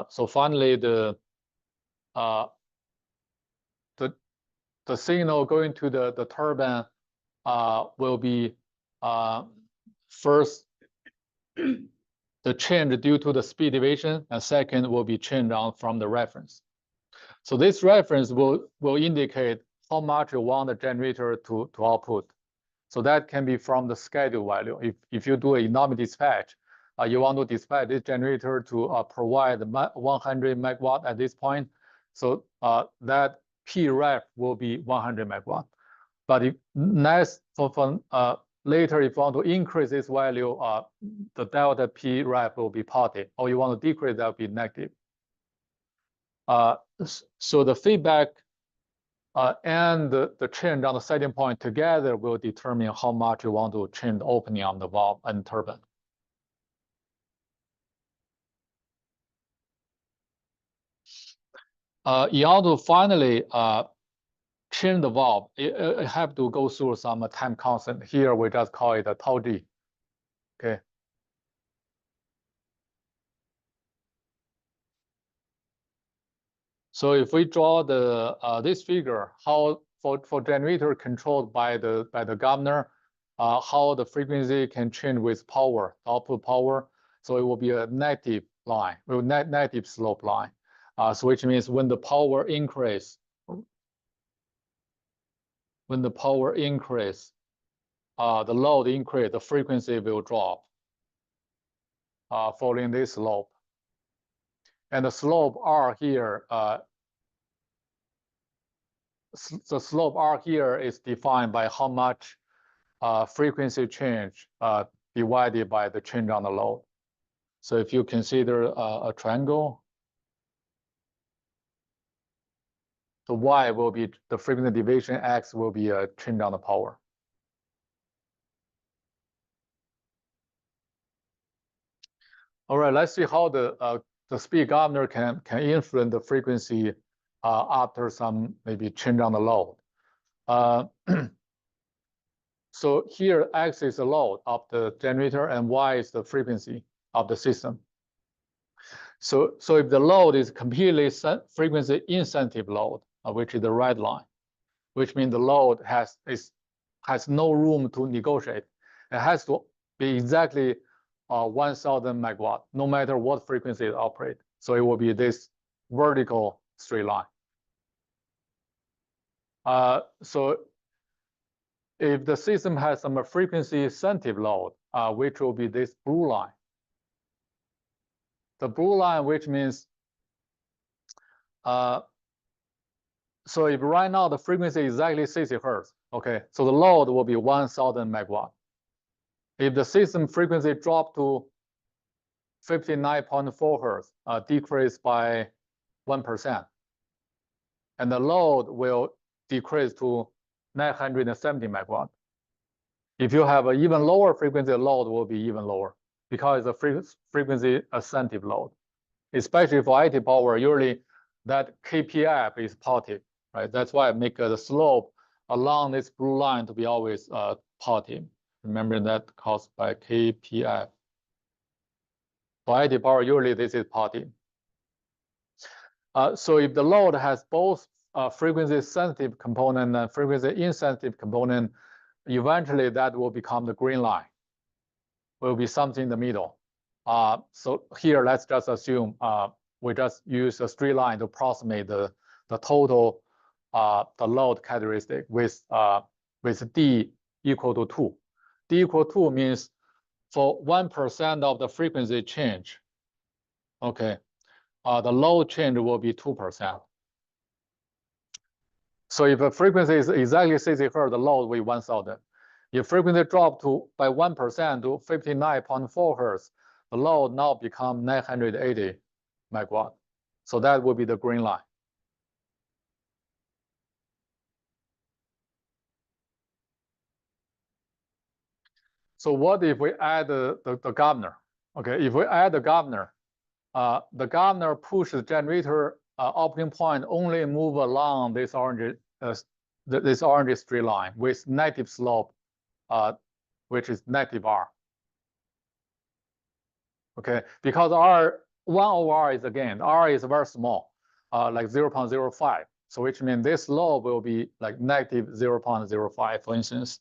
So finally, the signal going to the turbine will be first the change due to the speed deviation, and second will be change from the reference. So this reference will indicate how much you want the generator to output. So that can be from the schedule value. If you do a economic dispatch, you want to dispatch this generator to provide 100 megawatt at this point. So that P ref will be 100 megawatt. But if later, if you want to increase this value, the delta P ref will be positive, or you want to decrease, that will be negative. So the feedback and the change on the setting point together will determine how much you want to change the opening on the valve and turbine. In order to finally change the valve, it have to go through some time constant. Here we just call it a tau g. Okay. So if we draw the this figure, how for generator controlled by the governor, how the frequency can change with power, output power. So it will be a negative line, negative slope line. So which means when the power increase, the load increase, the frequency will drop following this slope. And the slope R here, the slope R here is defined by how much frequency change divided by the change on the load. So if you consider a triangle, the Y will be the frequency division, X will be a change on the power. All right, let's see how the speed governor can influence the frequency after some maybe change on the load. So here X is the load of the generator and Y is the frequency of the system. So if the load is completely frequency insensitive load, which is the red line, which means the load has no room to negotiate. It has to be exactly 1,000 megawatt, no matter what frequency it operates. So it will be this vertical straight line. So if the system has some frequency sensitive load, which will be this blue line. The blue line, which means, so if right now the frequency is exactly 60 hertz, okay, so the load will be 1,000 megawatt. If the system frequency drop to 59.4 hertz, decrease by 1%, and the load will decrease to 970 megawatt. If you have an even lower frequency, the load will be even lower because the frequency sensitive load, especially for IT power, usually that KPF is positive, right? That's why I make the slope along this blue line to be always positive. Remember that caused by KPF. For IT power, usually this is positive. So if the load has both frequency sensitive component and frequency insensitive component, eventually that will become the green line. Will be something in the middle. So here, let's just assume we just use a straight line to approximate the total the load characteristic with D equal to 2. D equal to 2 means for 1% of the frequency change, okay, the load change will be 2%. So if the frequency is exactly 60 hertz, the load will be 1,000. If frequency drop by 1% to 59.4 hertz, the load now becomes 980 megawatt. So that will be the green line. So what if we add the governor? Okay, if we add the governor pushes the generator operating point only move along this orange straight line with negative slope, which is negative R. Okay, because one over R is again, R is very small, like 0.05. So which means this slope will be like negative 0.05, for instance.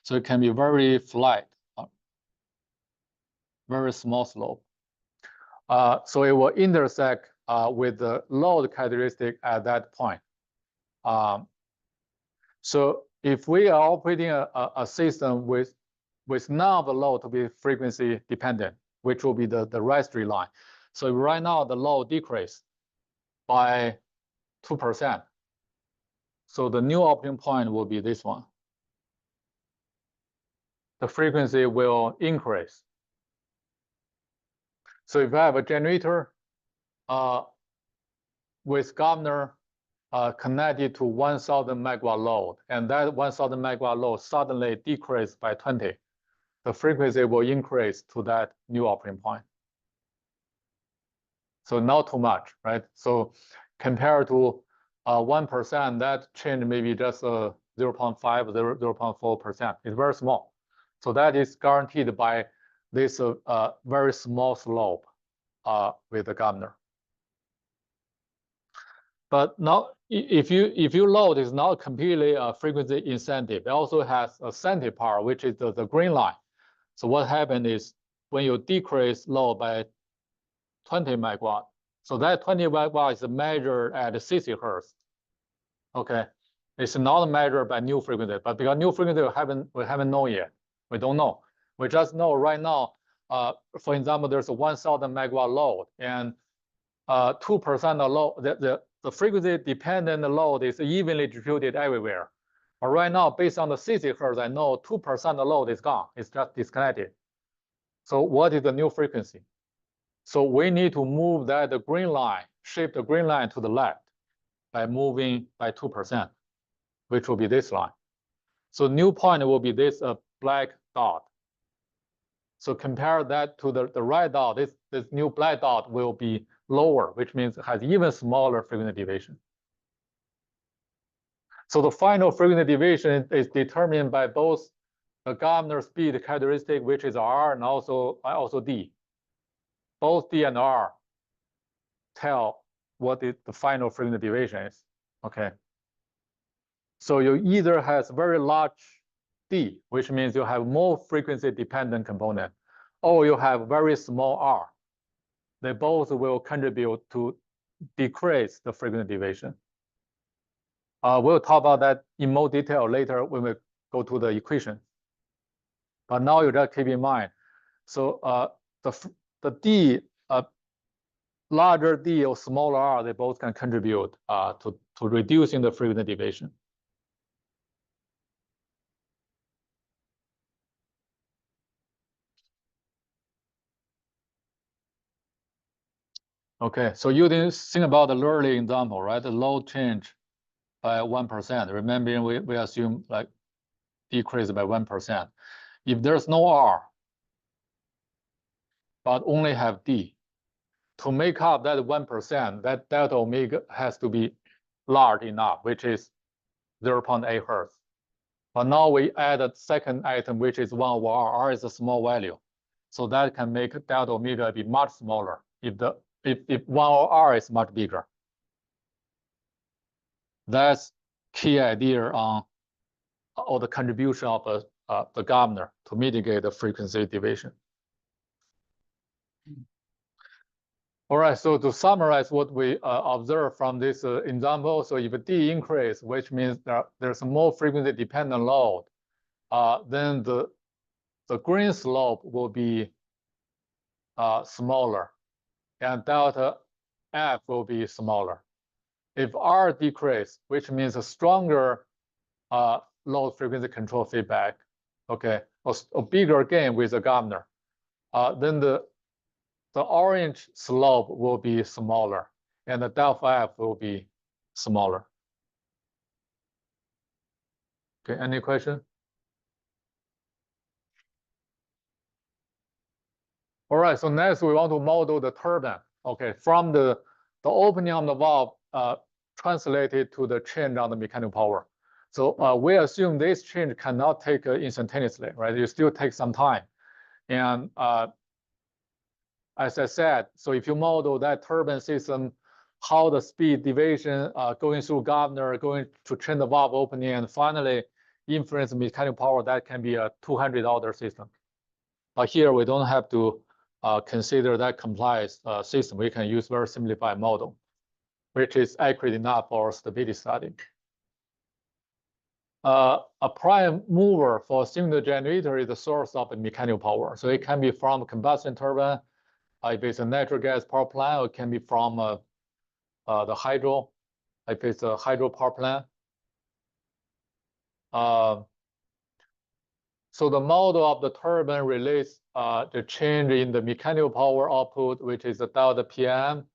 So it can be very flat, very small slope. So it will intersect with the load characteristic at that point. So if we are operating a system with none of the load to be frequency dependent, which will be the red straight line. So right now the load decreased by 2%. So the new operating point will be this one. The frequency will increase. So if I have a generator with governor connected to 1,000 megawatt load, and that 1,000 megawatt load suddenly decreased by 20, the frequency will increase to that new operating point. So not too much, right? So compared to 1%, that change may be just 0.5, 0.4%. It's very small. So that is guaranteed by this very small slope with the governor. But now, if your load is not completely frequency incentive, it also has a sensitive part, which is the green line. So what happened is when you decrease load by 20 megawatt, so that 20 megawatt is measured at 60 hertz. Okay, it's not measured by new frequency, but because new frequency we haven't known yet. We don't know. We just know right now. For example, there's a 1,000 megawatt load, and 2% of load, the frequency dependent load is evenly distributed everywhere. But right now, based on the 60 hertz, I know 2% of load is gone. It's just disconnected. So what is the new frequency? So we need to move the green line, shift the green line to the left by moving by 2%, which will be this line. So new point will be this black dot. So compare that to the right dot. This new black dot will be lower, which means it has even smaller frequency deviation. So the final frequency deviation is determined by both the governor speed characteristic, which is R, and also D. Both D and R tell what the final frequency deviation is. Okay. So you either has very large D, which means you have more frequency dependent component, or you have very small R. They both will contribute to decrease the frequency deviation. We'll talk about that in more detail later when we go to the equation. But now you just keep in mind. So the D, larger D or smaller R, they both can contribute to reducing the frequency deviation. Okay, so you didn't think about the early example, right? The load change by 1%. Remember, we assume like decrease by 1%. If there's no R, but only have D, to make up that 1%, that delta omega has to be large enough, which is 0.8 hertz. But now we add a second item, which is 1 over R. R is a small value. So that can make delta omega be much smaller if 1 over R is much bigger. That's key idea on or the contribution of the governor to mitigate the frequency deviation. All right, so to summarize what we observed from this example, so if D increase, which means there's more frequency dependent load, then the green slope will be smaller, and delta F will be smaller. If R decrease, which means a stronger load frequency control feedback, okay, or a bigger gain with the governor, then the orange slope will be smaller, and the delta F will be smaller. Okay, any question? All right, so next we want to model the turbine. Okay, from the opening of the valve translated to the change on the mechanical power. So we assume this change cannot take instantaneously, right? You still take some time. And as I said, so if you model that turbine system, how the speed deviation going through governor, going to change the valve opening, and finally influence mechanical power, that can be a $200 system. But here we don't have to consider that complex system. We can use very simplified model, which is accurate enough for stability study. A prime mover for a single generator is the source of the mechanical power. So it can be from a combustion turbine, if it's a natural gas power plant, or it can be from the hydro, if it's a hydro power plant. So the model of the turbine relates the change in the mechanical power output, which is the delta PM,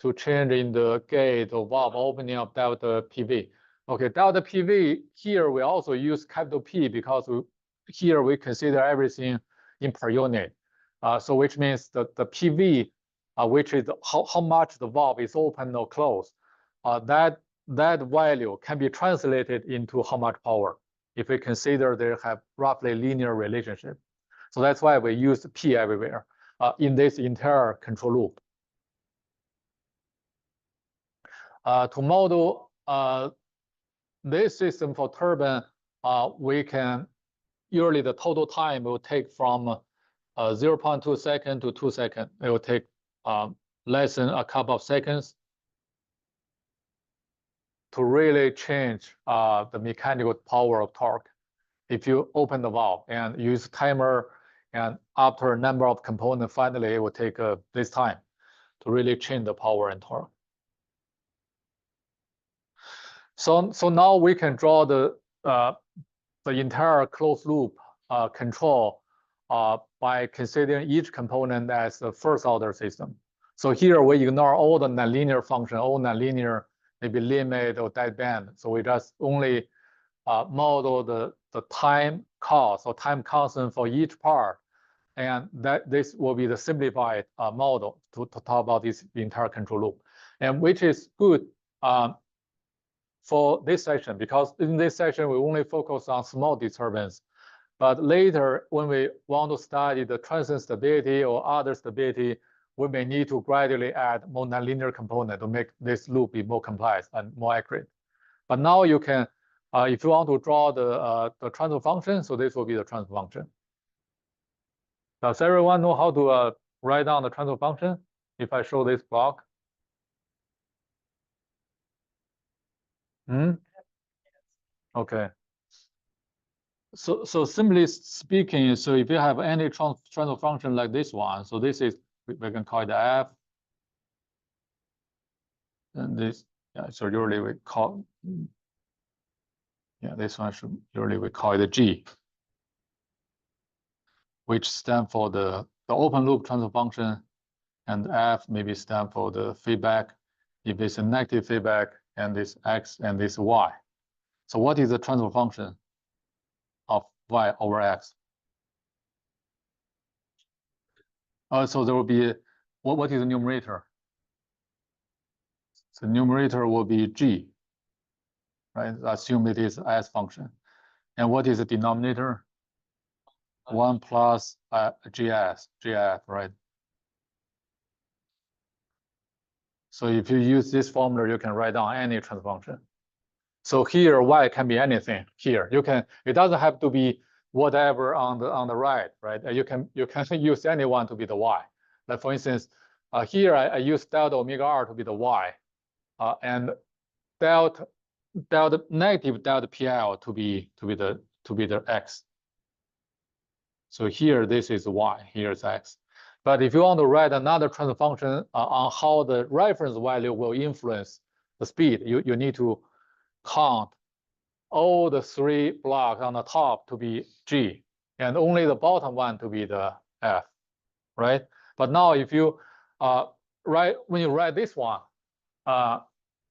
to change in the gate or valve opening of delta PV. Okay, delta PV, here we also use capital P because here we consider everything in per unit. So which means that the PV, which is how much the valve is open or closed, that value can be translated into how much power if we consider they have roughly linear relationship. So that's why we use P everywhere in this entire control loop. To model this system for turbine, we can usually the total time will take from 0.2 seconds to 2 seconds. It will take less than a couple of seconds to really change the mechanical power of torque. If you open the valve and use timer, and after a number of components, finally it will take this time to really change the power and torque. So now we can draw the entire closed loop control by considering each component as the first order system. So here we ignore all the nonlinear function, all nonlinear, maybe limit or deadband. So we just only model the time cost or time constant for each part. And that this will be the simplified model to talk about this entire control loop, and which is good for this section, because in this section we only focus on small disturbance. But later, when we want to study the transient stability or other stability, we may need to gradually add more nonlinear component to make this loop be more complex and more accurate. But now you can, if you want to draw the transfer function, so this will be the transfer function. Does everyone know how to write down the transfer function if I show this block? Okay. So simply speaking, so if you have any transfer function like this one, so this is, we can call it f. And this, yeah, so usually we call, yeah, this one should, usually we call it g, which stand for the open loop transfer function, and f maybe stand for the feedback. If it's a negative feedback, and this x and this y. So what is the transfer function of y over x? So there will be, what is the numerator? So numerator will be g, right? Assume it is s function. And what is the denominator? 1 plus gs, right? So if you use this formula, you can write down any transfer function. So here, y can be anything. Here, you can. It doesn't have to be whatever on the right. You can use anyone to be the y. Like for instance, here I use delta omega r to be the y, and negative delta pl to be the x. So here this is y. Here is x. But if you want to write another transfer function on how the reference value will influence the speed, you need to count all the 3 blocks on the top to be g, and only the bottom one to be the f, right? But now if you when you write this one,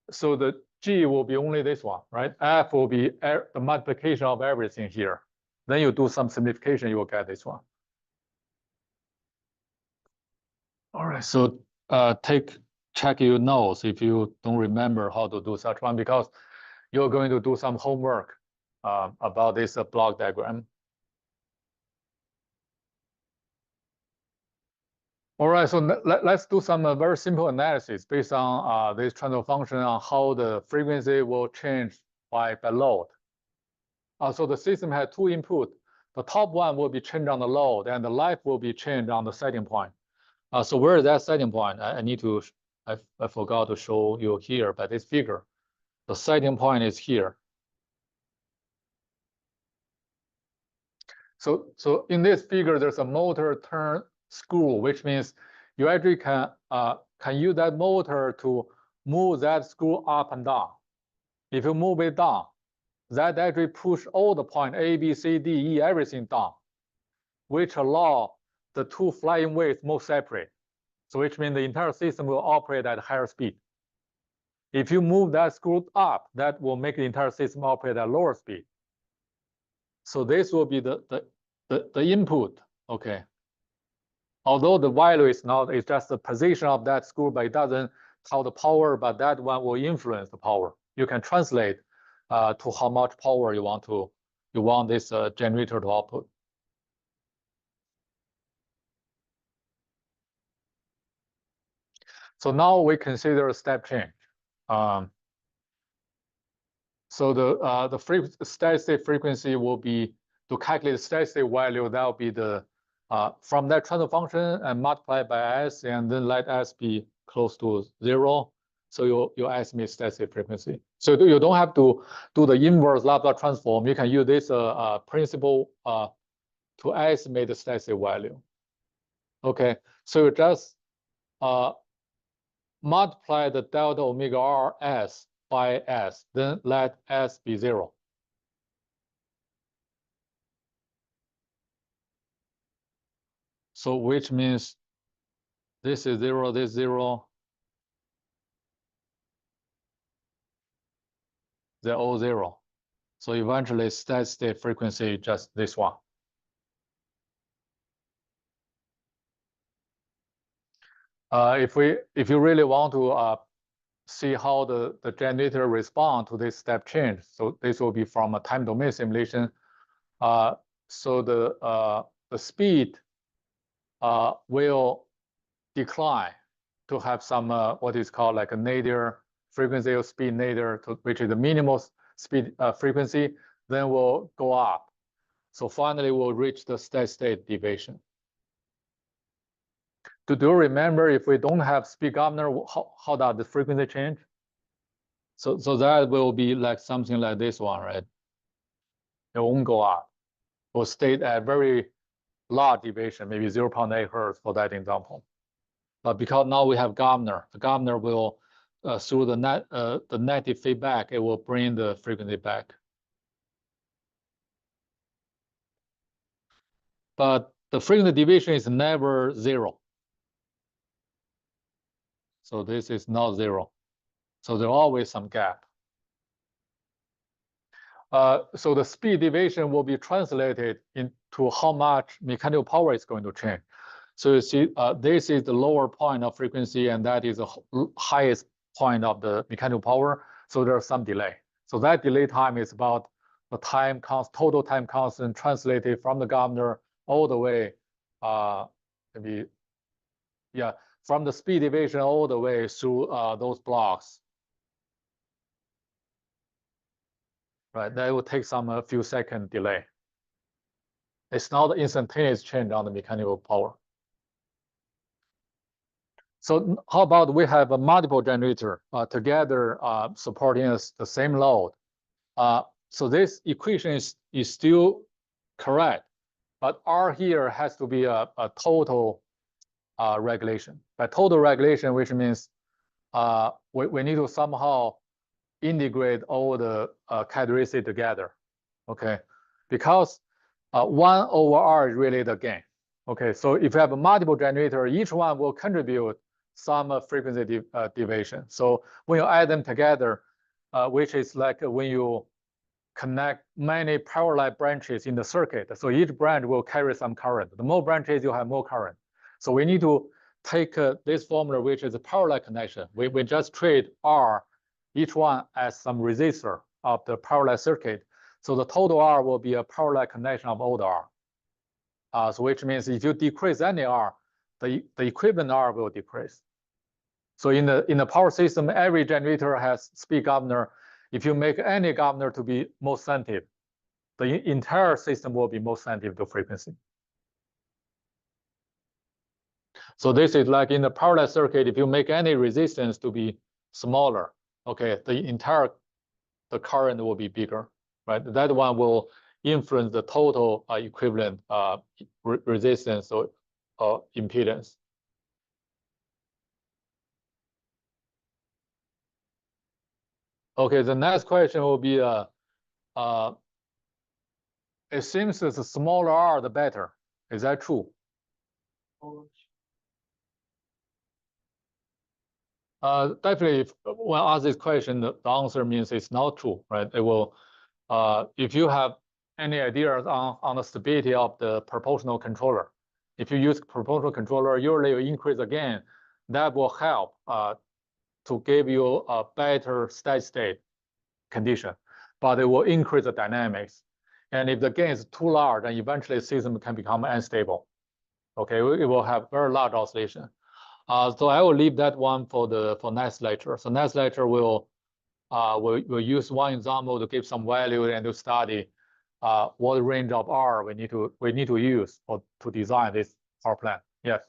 so the g will be only this one, right? F will be the multiplication of everything here. Then you do some simplification, you will get this one. All right, so check your notes if you don't remember how to do such one, because you're going to do some homework about this block diagram. All right, so let's do some very simple analysis based on this transfer function on how the frequency will change by load. So the system has 2 inputs. The top one will be changed on the load, and the life will be changed on the setting point. So where is that setting point? I forgot to show you here by this figure. The setting point is here. So in this figure, there's a motor turn screw, which means you actually can use that motor to move that screw up and down. If you move it down, that actually push all the point A, B, C, D, E, everything down, which allow the 2 flying ways more separate. So which means the entire system will operate at higher speed. If you move that screw up, that will make the entire system operate at lower speed. So this will be the input, okay? Although the value is not, it's just the position of that screw, but it doesn't tell the power, but that one will influence the power. You can translate to how much power you want this generator to output. So now we consider a step change. So the steady state frequency will be, to calculate the steady state value, that will be the from that transfer function and multiply by s, and then let s be close to 0. So you estimate steady state frequency. So you don't have to do the inverse Laplace transform. You can use this principle to estimate the steady state value. Okay, so you just multiply the delta omega r s by s, then let s be 0. So which means this is 0, this is 0. They're all 0. So eventually steady state frequency just this one. If you really want to see how the generator respond to this step change, so this will be from a time domain simulation. So the speed will decline to have some what is called like a nadir frequency of speed nadir, which is the minimal speed frequency, then will go up. So finally we'll reach the steady state deviation. Do you remember if we don't have speed governor, how does the frequency change? So that will be like something like this one, right? It won't go up. It will stay at very large deviation, maybe 0.8 hertz for that example. But because now we have governor, the governor will through the negative feedback, it will bring the frequency back. But the frequency deviation is never 0. So this is not 0. So there's always some gap. So the speed deviation will be translated into how much mechanical power is going to change. So you see, this is the lower point of frequency, and that is the highest point of the mechanical power. So there's some delay. So that delay time is about the time total time constant translated from the governor all the way, maybe, yeah, from the speed deviation all the way through those blocks. Right, that will take a few second delay. It's not instantaneous change on the mechanical power. So how about we have a multiple generator together supporting the same load? So this equation is still correct, but R here has to be a total regulation. By total regulation, which means we need to somehow integrate all the characteristics together, okay? Because 1 over R is really the gain. Okay, so if you have a multiple generator, each one will contribute some frequency deviation. So when you add them together, which is like when you connect many parallel branches in the circuit, so each branch will carry some current. The more branches, you have more current. So we need to take this formula, which is a parallel connection. We just treat R, each one as some resistor of the parallel circuit. So the total R will be a parallel connection of all the R. So which means if you decrease any R, the equivalent R will decrease. So in the power system, every generator has speed governor. If you make any governor to be most sensitive, the entire system will be most sensitive to frequency. So this is like in the parallel circuit, if you make any resistance to be smaller, okay, the current will be bigger, right? That one will influence the total equivalent resistance or impedance. Okay, the next question will be, it seems that the smaller R, the better. Is that true? Definitely, when asked this question, the answer means it's not true, right? It will, if you have any ideas on the stability of the proportional controller, if you use proportional controller, usually you increase the gain, that will help to give you a better steady state condition, but it will increase the dynamics. And if the gain is too large, then eventually the system can become unstable. Okay, it will have very large oscillation. So I will leave that one for next lecture. So next lecture we'll use one example to give some value and to study what range of R we need to use to design this power plant. Yes.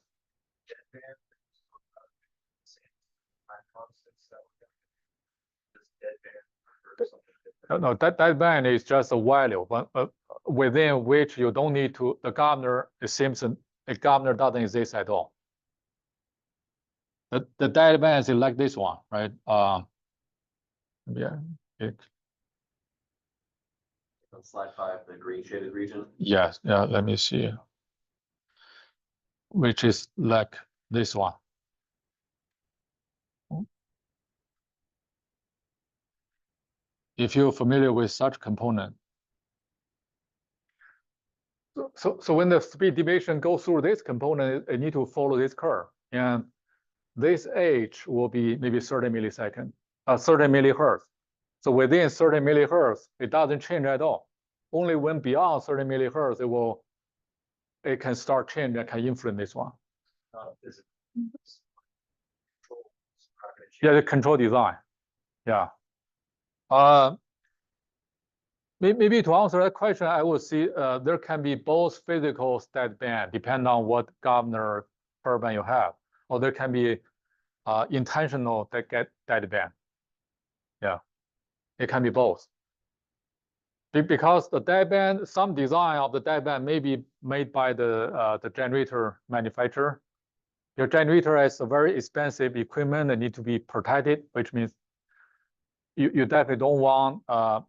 No, that band is just a value, but within which you don't need to. The governor, it seems the governor doesn't exist at all. The dead band is like this one, right? Yeah. On slide 5, the green shaded region. Yes. Yeah. Let me see. Which is like this one. If you're familiar with such component. So when the speed deviation goes through this component, it need to follow this curve. And this H will be maybe 30 milliseconds, 30 millihertz. So within 30 millihertz, it doesn't change at all. Only when beyond 30 millihertz, it can start change and can influence this one. Yeah, the control design. Yeah. Maybe to answer that question, I would see there can be both physical dead band, depending on what governor turbine you have, or there can be intentional dead band. Yeah, it can be both. Because the dead band, some design of the dead band may be made by the generator manufacturer. Your generator has a very expensive equipment that need to be protected, which means you definitely don't want to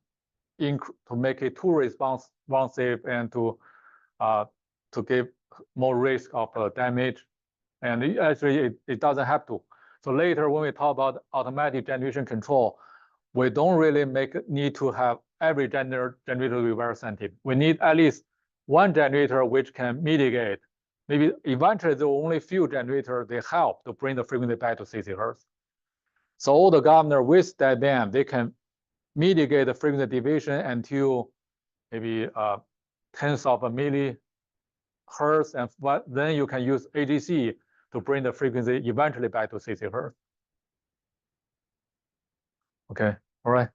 make it too responsive and to give more risk of damage. And actually, it doesn't have to. So later, when we talk about automatic generation control, we don't really need to have every generator to be very sensitive. We need at least one generator which can mitigate. Maybe eventually there are only few generators, they help to bring the frequency back to 60 hertz. So all the governor with that band, they can mitigate the frequency deviation until maybe tenths of a millihertz, and then you can use AGC to bring the frequency eventually back to 60 hertz. Okay, all right.